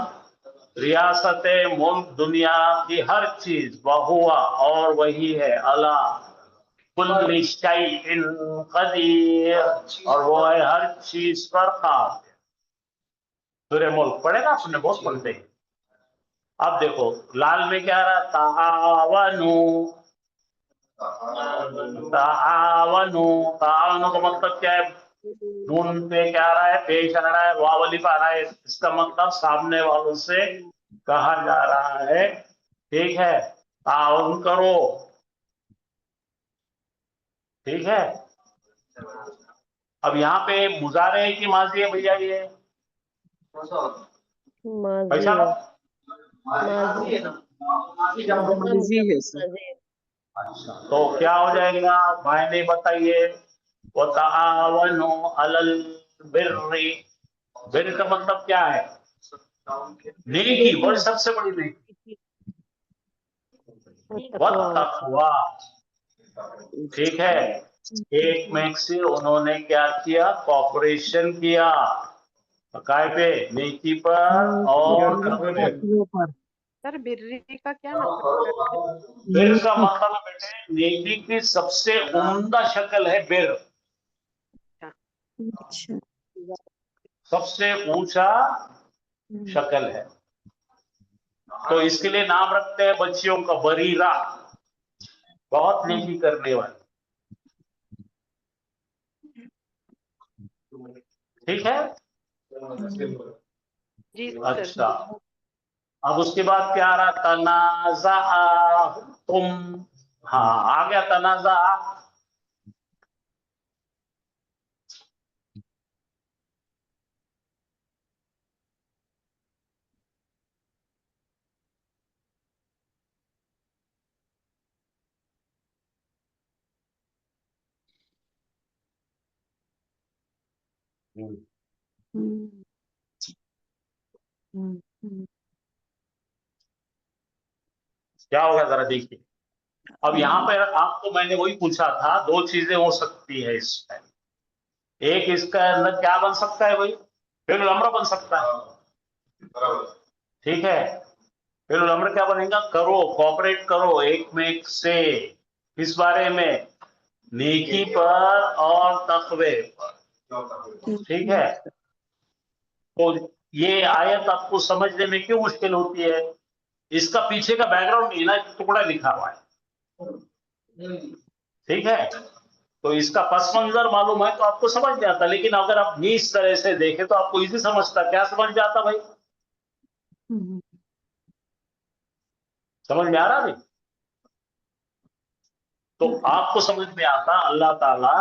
रियासतें मुल्क, दुनिया की हर चीज, वहुआ, और वही है, अला कुल्ली शैइन कदीर, और वो है हर चीज पर कादिर। सूरह मुल्क पढ़ेगा आपने? बहुत पढ़ते हैं। अब देखो लाल में क्या रहा? तावनु। तावनु, तावनु का मतलब क्या है? नून पे क्या आ रहा है? पेश आ रहा है, वाव अलिफ आ रहा है। इसका मतलब सामने वालों से कहा जा रहा है, ठीक है, ताउन करो। ठीक है, अब यहाँ पे मुजारे है कि माजी है भैया? ये माजी पैसा है, माजी माजी है सर। माजी है। अच्छा, तो क्या हो जाएगा? मायने बताइए। वो तावनु अलल बिर्रि। बिर का मतलब क्या है? नेकी, बड़ी सबसे बड़ी नेकी। वत्तक़वा। ठीक है, एक में से उन्होंने क्या किया? कॉपरेशन किया, काय पे? नेकी पर और तकवे पर। सर बिर्री का क्या मतलब है? बिर का मतलब है बेटे, नेकी की सबसे उम्दा शक्ल है बिर, अच्छा। सबसे ऊंचा शक्ल है। तो इसके लिए नाम रखते हैं बच्चियों का बरीरा, बहुत नेकी करने वाली। ठीक है, जी सर। अच्छा अब उसके बाद क्या आ रहा? तनाजा तुम। हाँ, आ गया तनाजा। हम्म, हम्म। क्या होगा जरा देखिए। अब यहाँ पर आपको मैंने वही पूछा था, दो चीजें हो सकती है इसमें। एक इसका अंदर क्या बन सकता है भाई, फिर अम्र बन सकता है, ठीक है। फिर अम्र क्या बनेगा, करो, कोऑपरेट करो एक में एक से, किस बारे में, नेकी पर और तकवे पर, ठीक है। तो ये आयत आपको समझने में क्यों मुश्किल होती है, इसका पीछे का बैकग्राउंड नहीं ना, टुकड़ा लिखा हुआ है, ठीक है। तो इसका पस मंजर मालूम है तो आपको समझ में आता, लेकिन अगर आप इस तरह से देखें तो आपको इजी समझता, क्या समझ में आता भाई, समझ में आ रहा नहीं? तो आपको समझ में आता, अल्लाह ताला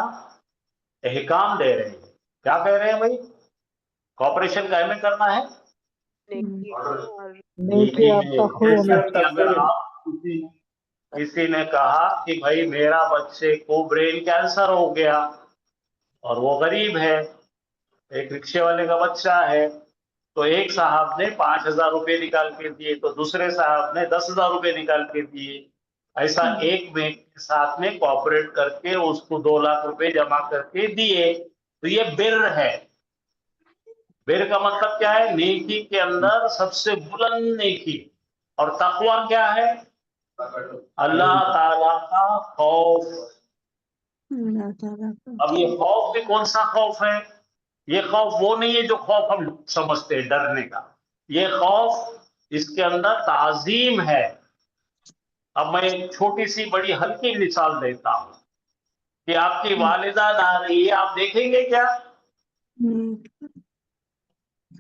एहकाम दे रहे हैं, क्या कह रहे हैं भाई, कॉपरेशन कायम में करना है नेकी और नेकी और तकवे में। जैसे कि अगर आप किसी ने कहा कि भाई मेरा बच्चे को ब्रेन कैंसर हो गया और वो गरीब है, एक रिक्शे वाले का बच्चा है, तो एक साहब ने 5,000 रुपए निकाल के दिए, तो दूसरे साहब ने 10,000 रुपए निकाल के दिए, ऐसा एक बैंक के साथ में कोऑपरेट करके उसको 2 लाख रुपए जमा करके दिए, तो ये बिर है। बिर का मतलब क्या है, नेकी के अंदर सबसे बुलंद नेकी, और तकवा क्या है, अल्लाह ताला का खौफ। अल्लाह ताला का अब ये खौफ भी कौन सा खौफ है, ये खौफ वो नहीं है जो खौफ हम समझते हैं डरने का, ये खौफ इसके अंदर ताजीम है। अब मैं एक छोटी सी बड़ी हल्की मिसाल देता हूं कि आपकी वालिदा ना रही है, आप देखेंगे क्या,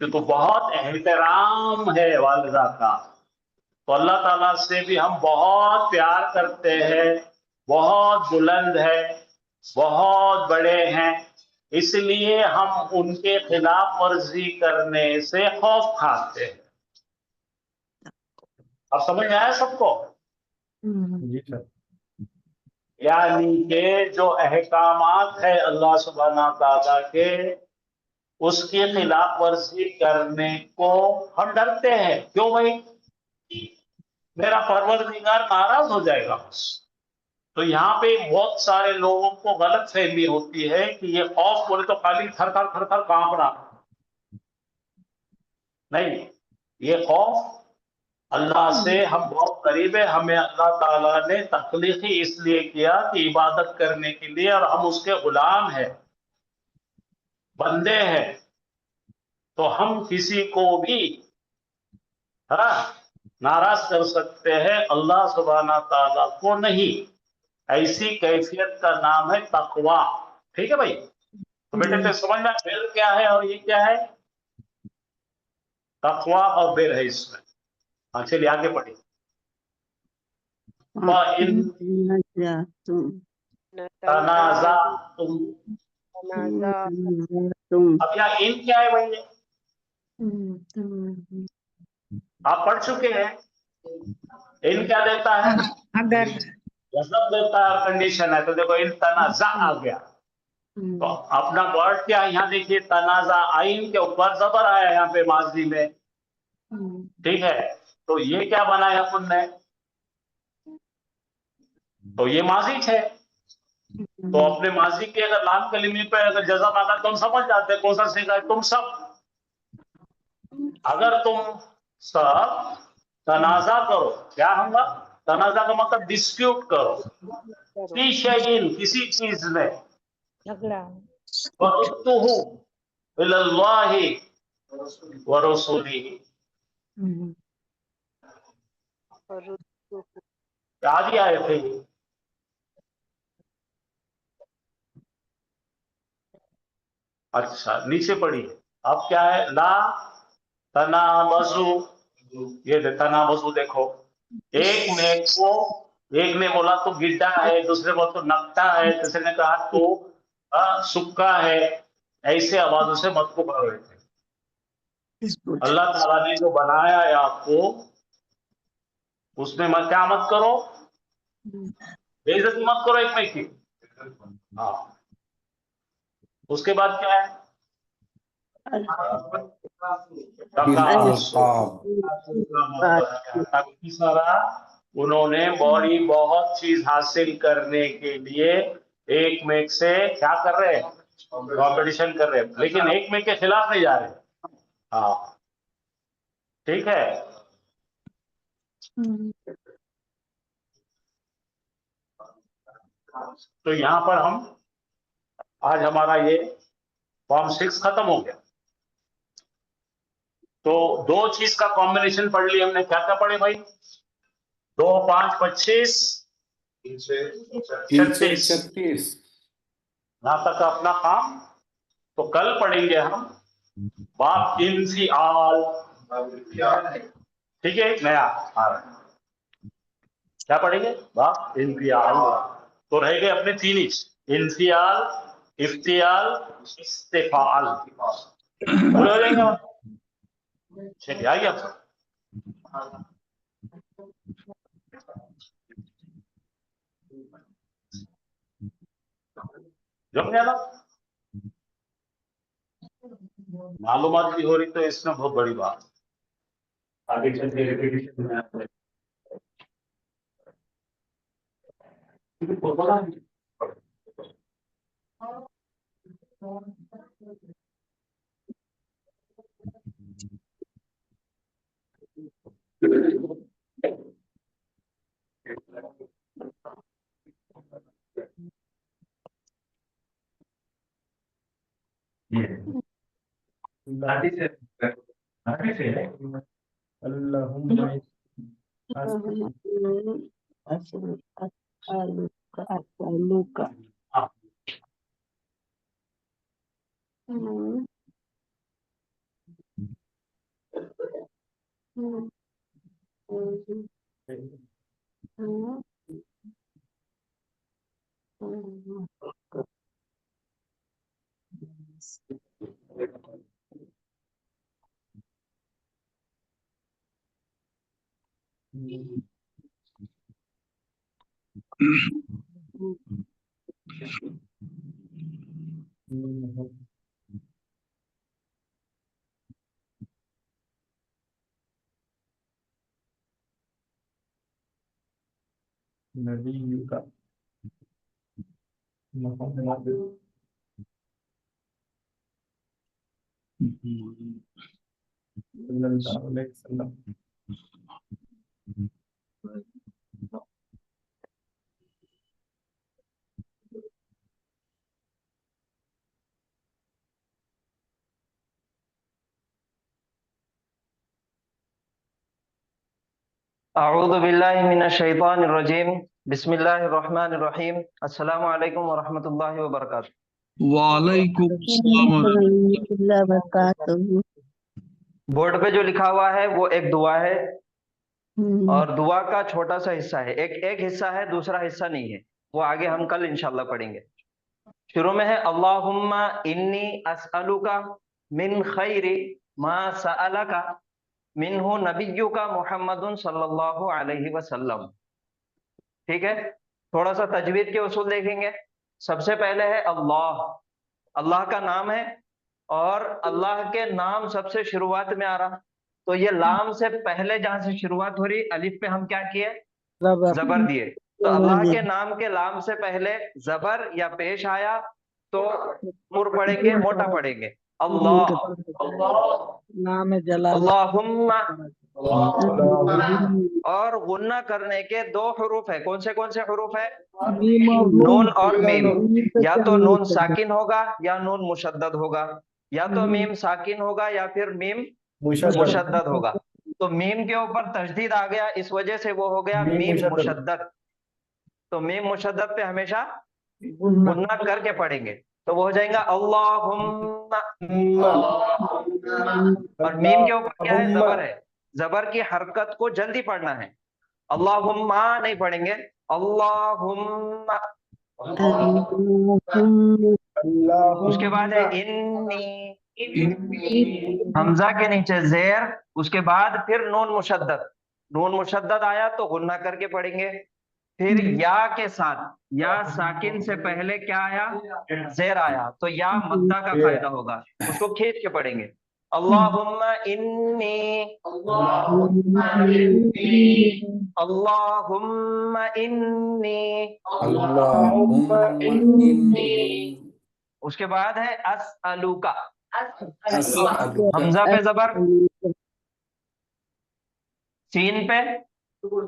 तो बहुत एहतराम है वालिदा का, तो अल्लाह ताला से भी हम बहुत प्यार करते हैं, बहुत बुलंद है, बहुत बड़े हैं, इसलिए हम उनके खिलाफ वर्जी करने से खौफ खाते हैं। अब समझ में आया सबको? जी सर। यानी के जो अहकामात है अल्लाह सुब्हाना ताला के, उसकी खिलाफ वर्जी करने को हम डरते हैं, क्यों भाई, मेरा परवरदिगार नाराज हो जाएगा बस। तो यहाँ पे बहुत सारे लोगों को गलत फहमी होती है कि ये खौफ बोले तो खाली थर थर कांपना, नहीं, ये खौफ अल्लाह से हम बहुत करीब है, हमें अल्लाह ताला ने तख्लीकी इसलिए किया कि इबादत करने के लिए, और हम उसके गुलाम हैं, बंदे हैं, तो हम किसी को भी नाराज कर सकते हैं, अल्लाह सुब्हाना ताला को नहीं। ऐसी कैफियत का नाम है तकवा, ठीक है भाई। तो बेटे तो समझना बिर क्या है और ये क्या है, तकवा और बिर है इसमें। हाँ चलिए आगे पढ़िए। तनाजा तुम, अब यहाँ इन क्या है भाई, आप पढ़ चुके हैं, इन क्या देता है, अगर मतलब देता है, कंडीशन है, तो देखो इन तनाजा आ गया, तो अपना वर्ड क्या है, यहाँ देखिए तनाजा, आइन के ऊपर जबर आया यहाँ पे माजी में, ठीक है, तो ये क्या बनाया अपन ने, तो ये माजी है, तो अपने माजी के अगर लाम कलीमी पे अगर जज़म आता है तो हम समझ जाते हैं कौन सा सीखा है, तुम सब, अगर तुम सब तनाजा करो, क्या होगा, तनाजा का मतलब डिस्प्यूट करो, किसी चीज में, झगड़ा इलल्लाहि व रसूलिही, आदि आए थे। अच्छा नीचे पढ़िए, अब क्या है, ला तनाबजू, ये तनाबजू देखो, एक ने बोला तो गिड्डा है, दूसरे बोला तो नकटा है, तीसरे ने कहा तो सुक्का है, ऐसे आवाजों से मत पुकारो थे। अल्लाह ताला ने जो बनाया है आपको, उसमें मत क्या मत करो, बेइज्जती मत करो एक में की। हाँ उसके बाद क्या है, सारा انہوں نے بہت چیز حاصل کرنے کے لیے ایک میک سے کیا کر رہے ہیں؟ کمپٹیشن کر رہے ہیں، لیکن ایک میک کے خلاف نہیں جا رہے. ہاں ٹھیک ہے. تو یہاں پر ہم آج ہمارا یہ فارم 6 ختم ہو گیا. تو دو چیز کا کمبینیشن پڑھ لی ہم نے. کیا کیا پڑھے بھائی؟ 2 5 25 36. 36. یہاں تک اپنا کام. تو کل پڑھیں گے ہم باب انفعال. ٹھیک ہے، ایک نیا آ رہا ہے. کیا پڑھیں گے؟ باب انفعال. تو رہ گئے اپنے 3 ہی: انفعال، افتعال، استفعال. پورے ہو جائیں گے. چلیے آئیے آپ سب. جم گیا نا؟ معلومات بھی ہو رہی تو اس میں بہت بڑی بات. آگے چل کے ریپیٹیشن میں آتے ہیں. اعوذ باللہ من الشیطان الرجیم، بسم اللہ الرحمن الرحیم. السلام علیکم ورحمۃ اللہ وبرکاتہ. وعلیکم السلام ورحمۃ اللہ وبرکاتہ. بورڈ پہ جو لکھا ہوا ہے وہ ایک دعا ہے، اور دعا کا چھوٹا سا حصہ ہے. ایک حصہ ہے، دوسرا حصہ نہیں ہے. وہ آگے ہم کل انشاءاللہ پڑھیں گے. شروع میں ہے اللہم انی اسألک من خیر ما سألک منہ نبیک محمد صلی اللہ علیہ وسلم. ٹھیک ہے، تھوڑا سا تجوید کے اصول دیکھیں گے. سب سے پہلے ہے اللہ. اللہ کا نام ہے، اور اللہ کے نام سب سے شروعات میں آ رہا. تو یہ لام سے پہلے جہاں سے شروعات ہو رہی، الف پہ ہم کیا کیے؟ زبر دیے. تو اللہ کے نام کے لام سے پہلے زبر یا پیش آیا تو پر پڑھیں گے، موٹا پڑھیں گے. اللہ، نام جلال. اللہم. اور غنہ کرنے کے 2 حروف ہے. کون سے حروف ہے؟ نون اور میم. یا تو نون ساکن ہوگا یا نون مشدد ہوگا، یا تو میم ساکن ہوگا یا پھر میم مشدد ہوگا. تو میم کے اوپر تشدید آ گیا، اس وجہ سے وہ ہو گیا میم مشدد. تو میم مشدد پہ ہمیشہ غنہ کر کے پڑھیں گے، تو وہ ہو جائیں گا اللہم. اور میم کے اوپر کیا ہے؟ زبر ہے. زبر کی حرکت کو جلدی پڑھنا ہے. اللہم نہیں پڑھیں گے، اللہم. اس کے بعد ہے انی، حمزہ کے نیچے زیر، اس کے بعد پھر نون مشدد. نون مشدد آیا تو غنہ کر کے پڑھیں گے. پھر یا کے ساتھ، یا ساکن سے پہلے کیا آیا؟ زیر آیا، تو یا مدہ کا فائدہ ہوگا، اس کو کھینچ کے پڑھیں گے. अल्लाहुम्मा इन्नी, अल्लाहुम्मा इन्नी। अल्लाहुम्मा इन्नी उसके बाद है अस्अलुका, अस्अलुका हमजा पे जबर, सीन पे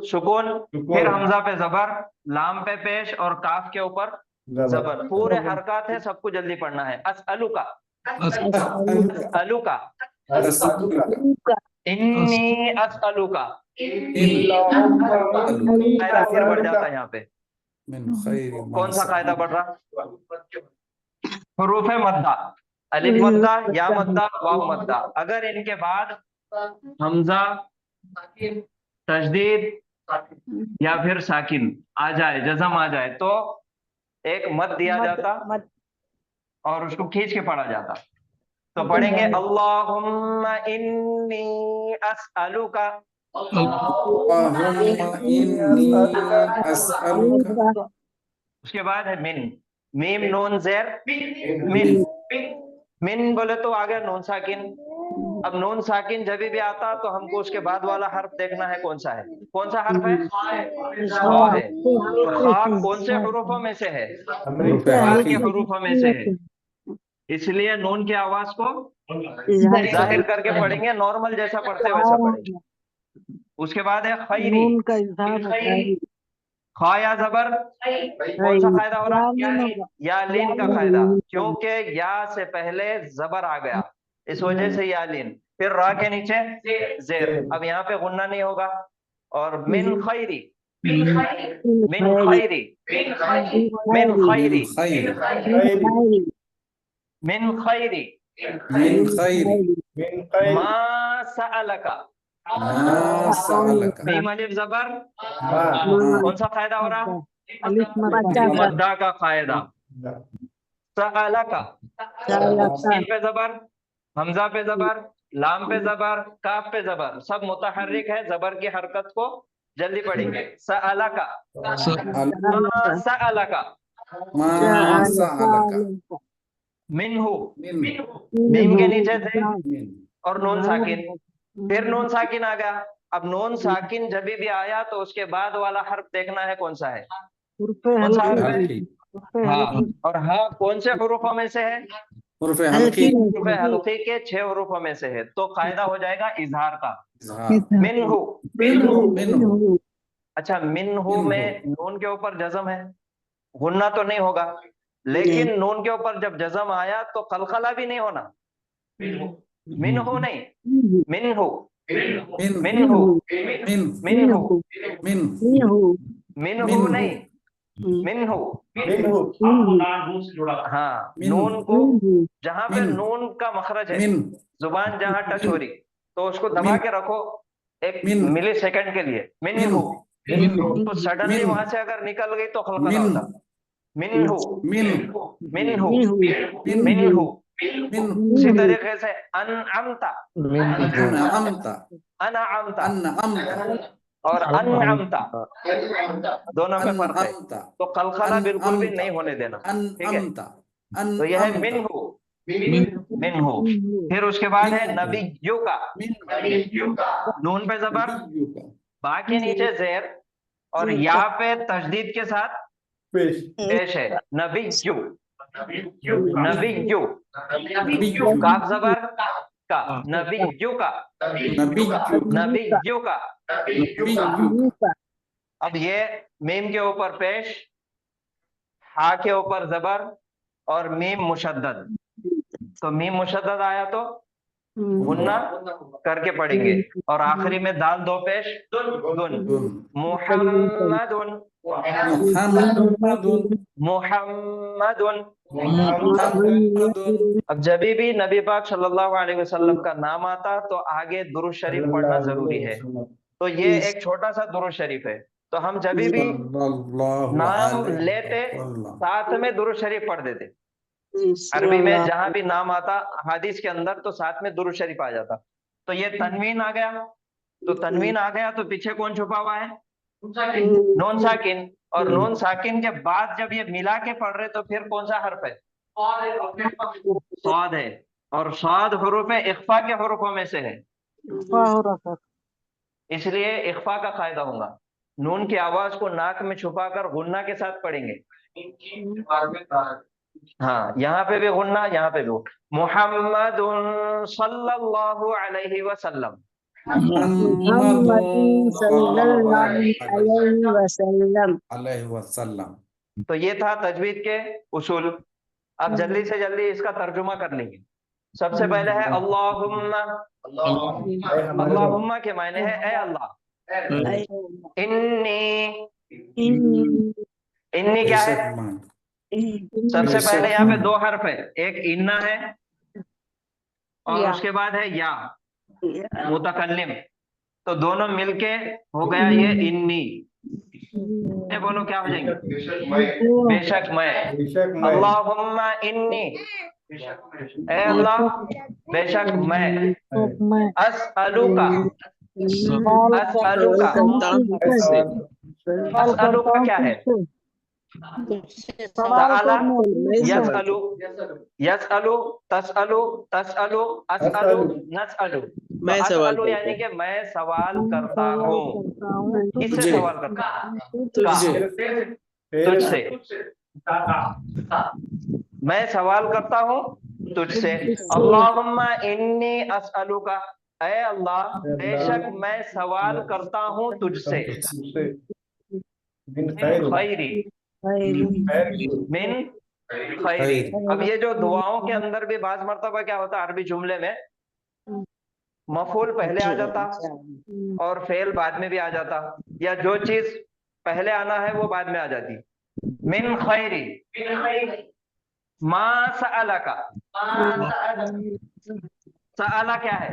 सुकून, फिर हमजा पे जबर, लाम पे पेश और काफ के ऊपर जबर। पूरे हरकत है, सबको जल्दी पढ़ना है। अस्अलुका, अस्अलुका, अस्अलुका इन्नी अस्अलुका। इन्नी कायदा फिर बढ़ जाता है यहाँ पे। मिन खैरि मा कौन सा कायदा बढ़ रहा? हुरूफ मद्दा, अलिफ मद्दा, या मद्दा, वाव मद्दा। अगर इनके बाद हमजा, तशदीद या फिर साकिन आ जाए, जज़म आ जाए, तो एक मद दिया जाता और उसको खींच के पढ़ा जाता। तो पढ़ेंगे अल्लाहुम्मा इन्नी अस्अलुका, अल्लाहुम्मा इन्नी अस्अलुका। उसके बाद है मिन, मीम नून ज़ेर मिन। मिन बोले तो आ गया नून साकिन। अब नून साकिन जब भी आता तो हमको उसके बाद वाला हर्फ देखना है, कौन सा है? कौन सा हर्फ है? खा है। तो खा कौन से हुरूफों में से है? खा के हुरूफों में से है, इसलिए नून की आवाज को जाहिर करके पढ़ेंगे, नॉर्मल जैसा पढ़ते वैसा पढ़ेंगे। उसके बाद है खैरी, खा या जबर, कौन सा कायदा हो रहा है? या लीन का कायदा, क्योंकि या से पहले जबर आ गया, इस वजह से या लीन। फिर रा के नीचे जेर, अब यहाँ पे गुन्ना नहीं होगा। और मिन खैरी, मिन खैरी, मिन खैरी, मिन खैरि मिन खैरी, मिन खैरि मा सअलका, मा सअलका। मीम अलिफ जबर, कौन सा कायदा हो रहा? मद्दा का कायदा। सअलका, सीन पे जबर, हमजा पे जबर, लाम पे जबर, काफ पे जबर, सब मुतहर्रिक है, जबर की हरकत को जल्दी पढ़ेंगे। सअलका, मा सअलका, मा सअलका। मिन्हु, मिन मीम के नीचे थे मिन और नून साकिन, फिर नून साकिन आ गया। अब नून साकिन जब भी आया तो उसके बाद वाला हर्फ देखना है, कौन सा है? कौन सा हर्फ है? हल्की हाँ। और हाँ कौन से हुरूफों में से है? हुरूफ हल्की हुरूफ हल्की के 6 हुरूफों में से है, तो कायदा हो जाएगा इजहार का। मिन्हु, मिन्हु अच्छा मिन्हु में नून के ऊपर जज़म है, गुन्ना तो नहीं होगा, लेकिन नून के ऊपर जब जज़म आया तो कलकला भी नहीं होना। मिन्हु नहीं, मिन्हु, मिन्हु, मिन्हु, मिन्हु नहीं, मिन्हु। हाँ, नून को जहाँ पे नून का मखरज है, जुबान जहाँ टच हो रही, तो उसको दबा के रखो एक मिली सेकंड के लिए। मिन्हु, तो सडनली वहां से अगर निकल गई तो खलकला होता। मिन्हु, मिन्हु, मिन्हु। इसी तरीके से अनअमता, अनअमता और अनअमता, दोनों में फर्क है, तो कलकला बिल्कुल भी नहीं होने देना, ठीक है? तो यह है मिन्हु, मिन्हु। फिर उसके बाद है नबिय्यु का, नून पे जबर, बा के नीचे जेर और या पे तशदीद के साथ पेश है। नबिय्यु, नबिय्यु, काफ जबर का, नबिय्यु का, नबिय्यु का। अब ये मीम के ऊपर पेश, हा के ऊपर जबर और मीम मुशद्दद। तो मीम मुशद्दद आया तो गुन्ना करके पढ़ेंगे, और आखिरी में दाल दो पेश, दुन। मुहम्मदुन, मुहम्मदुन। अब जब भी नबी पाक सल्लल्लाहु अलैहि वसल्लम का नाम आता तो आगे दुरूद शरीफ पढ़ना जरूरी है। तो ये एक छोटा सा दुरूद शरीफ है, तो हम जब भी नाम लेते साथ में दुरूद शरीफ पढ़ देते। अरबी में जहां भी नाम आता हदीस के अंदर तो साथ में दुरूद शरीफ आ जाता। तो ये तनवीन आ गया, तो तनवीन आ गया तो पीछे कौन छुपा हुआ है? नून साकिन। और नून साकिन के बाद जब ये मिला के पढ़ रहे तो फिर कौन सा हर्फ है? सौद है। اور صاد حروف اخفا کے حروفوں میں سے ہے، اس لیے اخفا کا قاعدہ ہوگا. نون کی آواز کو ناک میں چھپا کر غنہ کے ساتھ پڑھیں گے. ہاں یہاں پہ بھی غنہ، یہاں پہ بھی. محمد صلی اللہ علیہ وسلم. محمد صلی اللہ علیہ وسلم. علیہ وسلم. تو یہ تھا تجوید کے اصول. اب جلدی سے جلدی اس کا ترجمہ کر لیں گے. سب سے پہلے ہے اللہم. اللہم کے معنی ہے اے اللہ. انی. انی کیا ہے؟ سب سے پہلے یہاں پہ دو حرف ہے، ایک انا ہے اور اس کے بعد ہے یا متکلم. تو دونوں مل کے ہو گیا یہ انی. بولو کیا ہو جائیں گے؟ بے شک میں. اللہم انی، اے اللہ بے شک میں. اسألوکا. اسألوکا. اسألوکا کیا ہے؟ سألا یسألو، یسألو تسألو، تسألو اسألو نسألو. اسألو یعنی کہ میں سوال کرتا ہوں. کس سے سوال کرتا ہوں؟ تجھ سے. میں سوال کرتا ہوں تجھ سے. اللہم انی اسألوکا، اے اللہ بے شک میں سوال کرتا ہوں تجھ سے. خیری، من خیری. اب یہ جو دعاؤں کے اندر بھی بعض مرتبہ کیا ہوتا ہے عربی جملے میں مفعول پہلے آ جاتا اور فعل بعد میں بھی آ جاتا، یا جو چیز پہلے آنا ہے وہ بعد میں آ جاتی. من خیری. ما سألکا. سألا کیا ہے؟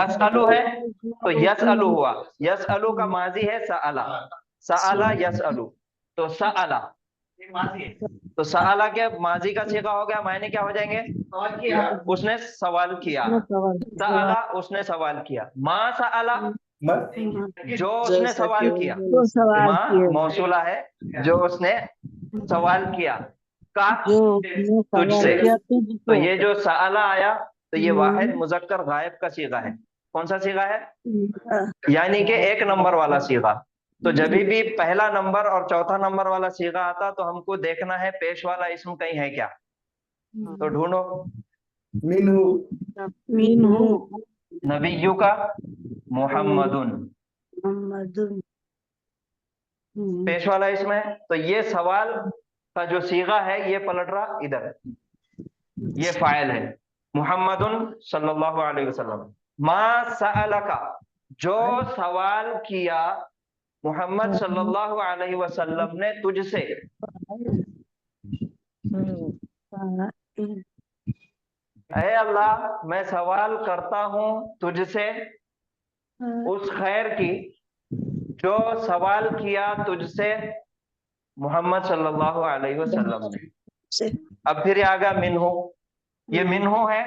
اسألو ہے تو یسألو ہوا. یسألو کا ماضی ہے سألا. سألا یسألو تو سألا. تو سألا کے ماضی کا صیغہ ہو گیا، معنی کیا ہو جائیں گے؟ اس نے سوال کیا. سألا اس نے سوال کیا. ما سألا جو اس نے سوال کیا. ما موصولہ ہے جو اس نے سوال کیا. کا تجھ سے. تو یہ جو سألا آیا تو یہ واحد مذکر غائب کا صیغہ ہے. کون سا صیغہ ہے؟ یعنی کہ ایک نمبر والا صیغہ. تو جب بھی پہلا نمبر اور چوتھا نمبر والا صیغہ آتا تو ہم کو دیکھنا ہے پیش والا اسم کہیں ہے کیا. تو ڈھونڈو. نبیو کا محمدن پیش والا اسم ہے. تو یہ سوال کا جو صیغہ ہے یہ پلٹ رہا ادھر، یہ فاعل ہے محمدن صلی اللہ علیہ وسلم. ما سألکا جو سوال کیا محمد صلی اللہ علیہ وسلم نے تجھ سے. اے اللہ میں سوال کرتا ہوں تجھ سے اس خیر کی جو سوال کیا تجھ سے محمد صلی اللہ علیہ وسلم نے. اب پھر آ گیا منہو. یہ منہو ہے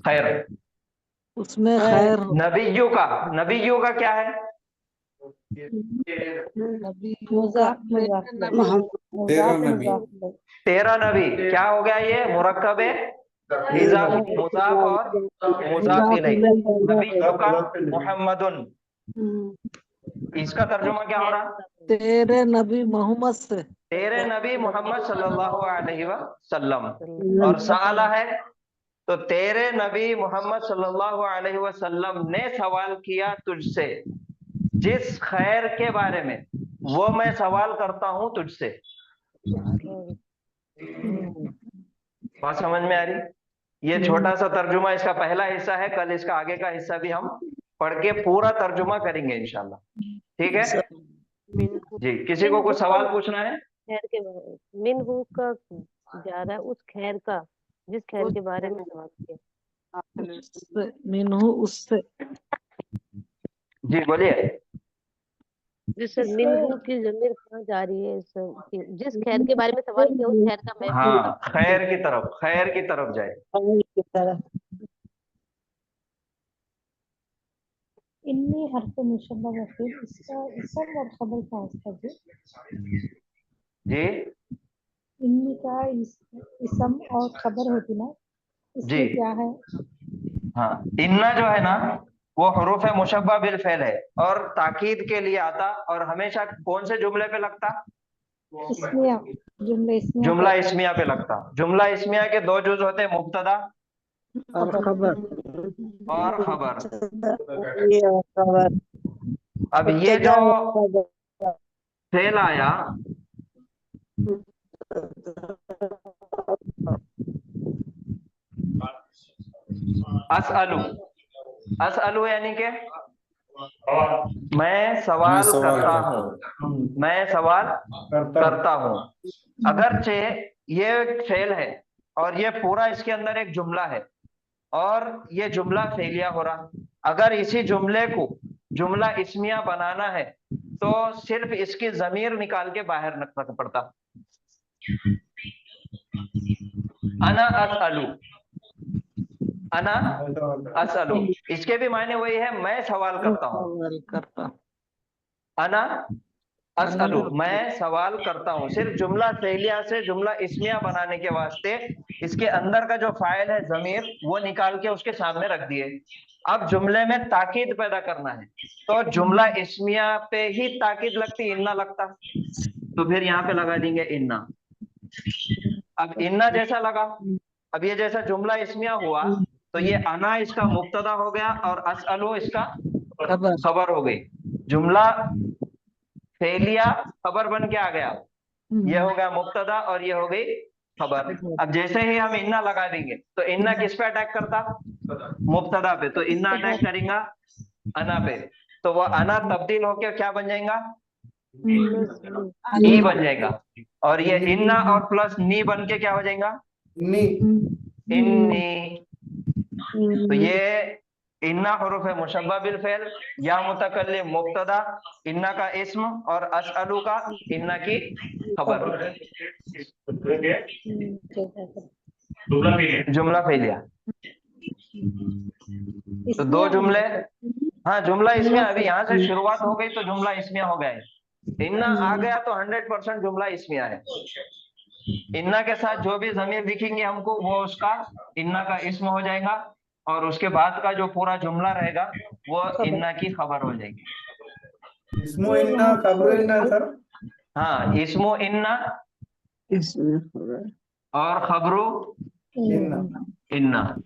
خیر. اس میں خیر. نبیوں کا، نبیوں کا کیا ہے؟ تیرا نبی کیا ہو گیا؟ یہ مرکب مضاف اور مضاف الیہ. نبیوں کا محمدن. اس کا ترجمہ کیا ہو رہا؟ تیرے نبی محمد سے. تیرے نبی محمد صلی اللہ علیہ وسلم. اور سآلہ ہے تو تیرے نبی محمد صلی اللہ علیہ وسلم نے سوال کیا تجھ سے جس خیر کے بارے میں وہ میں سوال کرتا ہوں تجھ سے. بات سمجھ میں آ رہی؟ یہ چھوٹا سا ترجمہ اس کا پہلا حصہ ہے. کل اس کا آگے کا حصہ بھی ہم پڑھ کے پورا ترجمہ کریں گے انشاءاللہ. ٹھیک ہے جی. کسی کو کوئی سوال پوچھنا ہے؟ خیر کے بارے میں منہو کا زیادہ اس خیر کا جس خیر کے بارے میں سوال کیا. منہو اس سے. جی بولیے. جس منہو کی ضمیر کہاں جا رہی ہے؟ جس خیر کے بارے میں سوال کیا اس خیر کا میں. ہاں خیر کی طرف، خیر کی طرف جائے. انی حرف مشبہ وفیل، اس کا اسم اور خبر کا اس کا جی इन्नी का इसम और खबर होती ना, जी इसमें क्या है? हाँ, इन्ना जो है ना वो हरूफ मुशब्बा बिल फेल है और ताकीद के लिए आता और हमेशा कौन से जुमले पे लगता? इसमिया, जुमला इस्मिया पे लगता। जुमला इस्मिया के दो जुज होते हैं, मुब्तदा और खबर और खबर। ये और खबर अब ये जो फेल आया असअलु, असअलु यानी कि मैं सवाल करता हूँ, मैं सवाल करता हूँ। अगरचे ये फेल है और ये पूरा इसके अंदर एक जुमला है और ये जुमला फेलिया हो रहा, अगर इसी जुमले को जुमला इस्मिया बनाना है तो सिर्फ इसकी जमीर निकाल के बाहर रखना पड़ता। अना असअलु, अना असअलु, इसके भी मायने वही है, मैं सवाल करता हूँ। अना असअलु, मैं सवाल करता हूँ। सिर्फ जुमला फेलिया से जुमला इस्मिया बनाने के वास्ते इसके अंदर का जो फाइल है जमीर वो निकाल के उसके सामने रख दिए। अब जुमले में ताकीद पैदा करना है तो जुमला इस्मिया पे ही ताकीद लगती, इन्ना लगता, तो फिर यहाँ पे लगा देंगे इन्ना। अब इन्ना जैसा लगा, अब ये जैसा जुमला इस्मिया हुआ तो ये अना इसका मुब्तदा हो गया और असअलु इसका खबर हो गई। जुमला फेलिया खबर बन के आ गया, ये हो गया मुब्तदा और ये हो गई खबर। अब जैसे ही हम इन्ना लगा देंगे तो इन्ना किस पे अटैक करता? मुब्तदा पे, तो इन्ना अटैक करेगा अना पे, तो वो अना तब्दील होके क्या बन जाएगा? ई बन जाएगा। और ये इन्ना और प्लस नी बन के क्या हो जाएगा? इन्नी। तो ये इन्ना हुरूफ मुशब्बा बिल फेल, या मुतकल्लिम मुब्तदा, इन्ना का इस्म और असअलु का इन्ना की खबर। जुमला फेलिया। तो दो जुमले, हाँ जुमला इसमें अभी यहाँ से शुरुआत हो गई तो जुमला इसमिया हो गया है। इन्ना आ गया तो 100% जुमला इसमिया है। इन्ना के साथ जो भी ज़मीर दिखेंगे हमको वो उसका इन्ना का इस्म हो जाएगा और उसके बाद का जो पूरा जुमला रहेगा वो इन्ना की खबर हो जाएगी। इस्मो इन्ना खबरो इन्ना सर। हाँ, इस्मो इन्ना और खबरो इन्ना।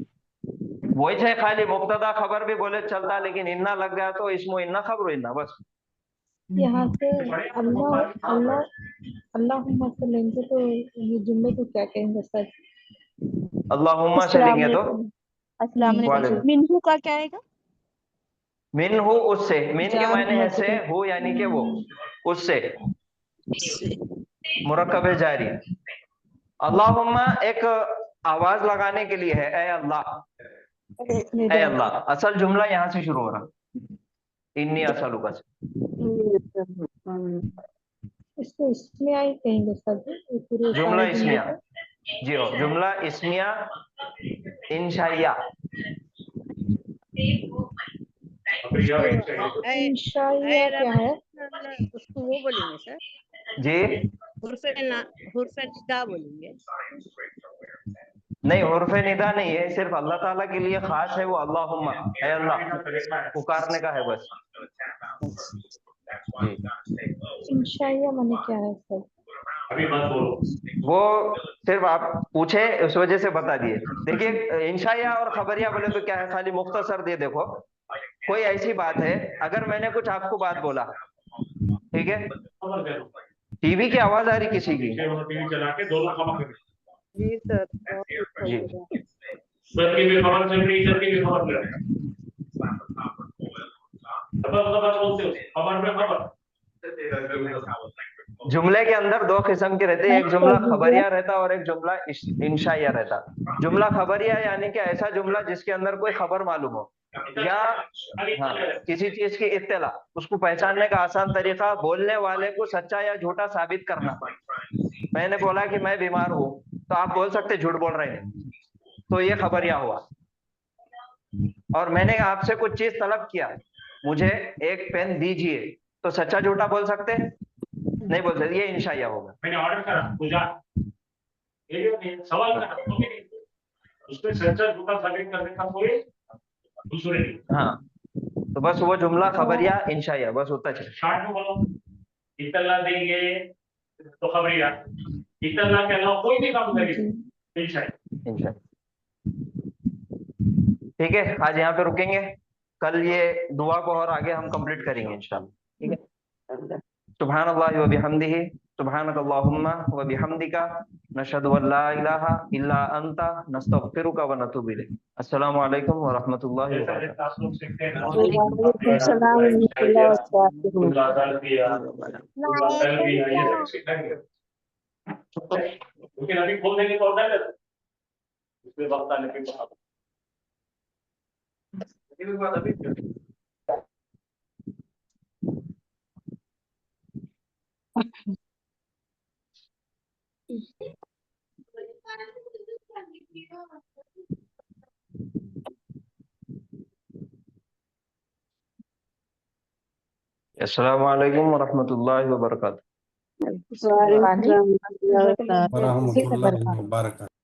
वही है, खाली मुब्तदा खबर भी बोले चलता, लेकिन इन्ना लग गया तो इस्मो इन्ना खबरो इन्ना बस। यहाँ से अल्लाह अल्लाह अल्लाहुम्मा से लेंगे तो ये जुमले को क्या कहेंगे सर? अल्लाहुम्मा से लेंगे तो अस्सलाम वालेकुम। मिन्हु का क्या आएगा? मिन्हु उससे, मिन के मायने है से, हो यानी कि वो, उससे, मुरक्कब है जारी। अल्लाहुम्मा एक आवाज लगाने के लिए है, ऐ अल्लाह, ऐ अल्लाह। असल जुमला यहाँ से शुरू हो रहा, इन्नी असलु का। इसको इस्मिया ही कहेंगे सर? जुमला इस्मिया, जी हो, जुमला इस्मिया इंशाइया। इंशाइया क्या है? उसको वो बोलेंगे सर जी, हुर्फे निदा बोलेंगे। नहीं, हुर्फे निदा नहीं है, सिर्फ अल्लाह ताला के लिए खास है वो। अल्लाहुम्मा, ऐ अल्लाह, पुकारने का है बस। इंशाइया माने क्या है सर? वो सिर्फ आप पूछे उस वजह से बता दिए। देखिए, इंशाइया और खबरिया बोले तो क्या है, खाली मुख्तसर दे। देखो, कोई ऐसी बात है, अगर मैंने कुछ आपको बात बोला, ठीक है, टीवी की आवाज आ रही किसी की? चला के दोनों खबर करें। जी सर, जी, सर की भी खबर चल रही, सर की भी खबर चल रही। खबर में खबर। जुमले के अंदर दो किस्म के रहते हैं, एक जुमला खबरिया रहता और एक जुमला इंशाइया रहता। जुमला खबरिया यानी कि ऐसा जुमला जिसके अंदर कोई खबर मालूम हो या हाँ किसी चीज की इत्तला, उसको पहचानने का आसान तरीका बोलने वाले को सच्चा या झूठा साबित करना। मैंने बोला कि मैं बीमार हूँ तो आप बोल सकते झूठ बोल रहे हैं, तो ये खबरिया हुआ। और मैंने आपसे कुछ चीज तलब किया, मुझे एक पेन दीजिए, तो सच्चा झूठा बोल सकते? नहीं बोल सकते, ये इंशाइया होगा। मैंने ऑर्डर करा पूजा, ये जो नहीं, सवाल का कोई नहीं, उसमें सच्चा झूठा साबित करने का कोई दूसरे नहीं। हाँ, तो बस वो जुमला खबरिया इंशाइया बस होता चले। शार्ट में बोलो, इतला देंगे तो खबरिया, इतला के अलावा कोई भी काम करेंगे इंशाइया। इंशाइया ठीक है, आज यहाँ पे रुकेंगे, कल ये दुआ को और आगे हम कंप्लीट करेंगे इंशाल्लाह। ठीक है, सुब्हानल्लाहि व बिहम्दिही, सुब्हानकल्लाहुम्मा व बिहम्दिका, नशहदु अन ला इलाहा इल्ला अंता, नस्तगफिरुका व नतूबु इलैक। अस्सलामु अलैकुम व रहमतुल्लाहि व बरकातुहू। आप लोग सीखते हैं ना, वालेकुम सलाम व रहमतुल्लाहि व बरकातुहू। ये सब सीखेंगे, क्योंकि अभी खोल देंगे तो होता है ना, उसमें वक्त आने के बाद अभी अस्सलामु अलैकुम व रहमतुल्लाहि व बरकातुहू। वालेकुम सलाम व रहमतुल्लाहि व बरकातुहू। ورحمۃ اللہ وبرکاتہ.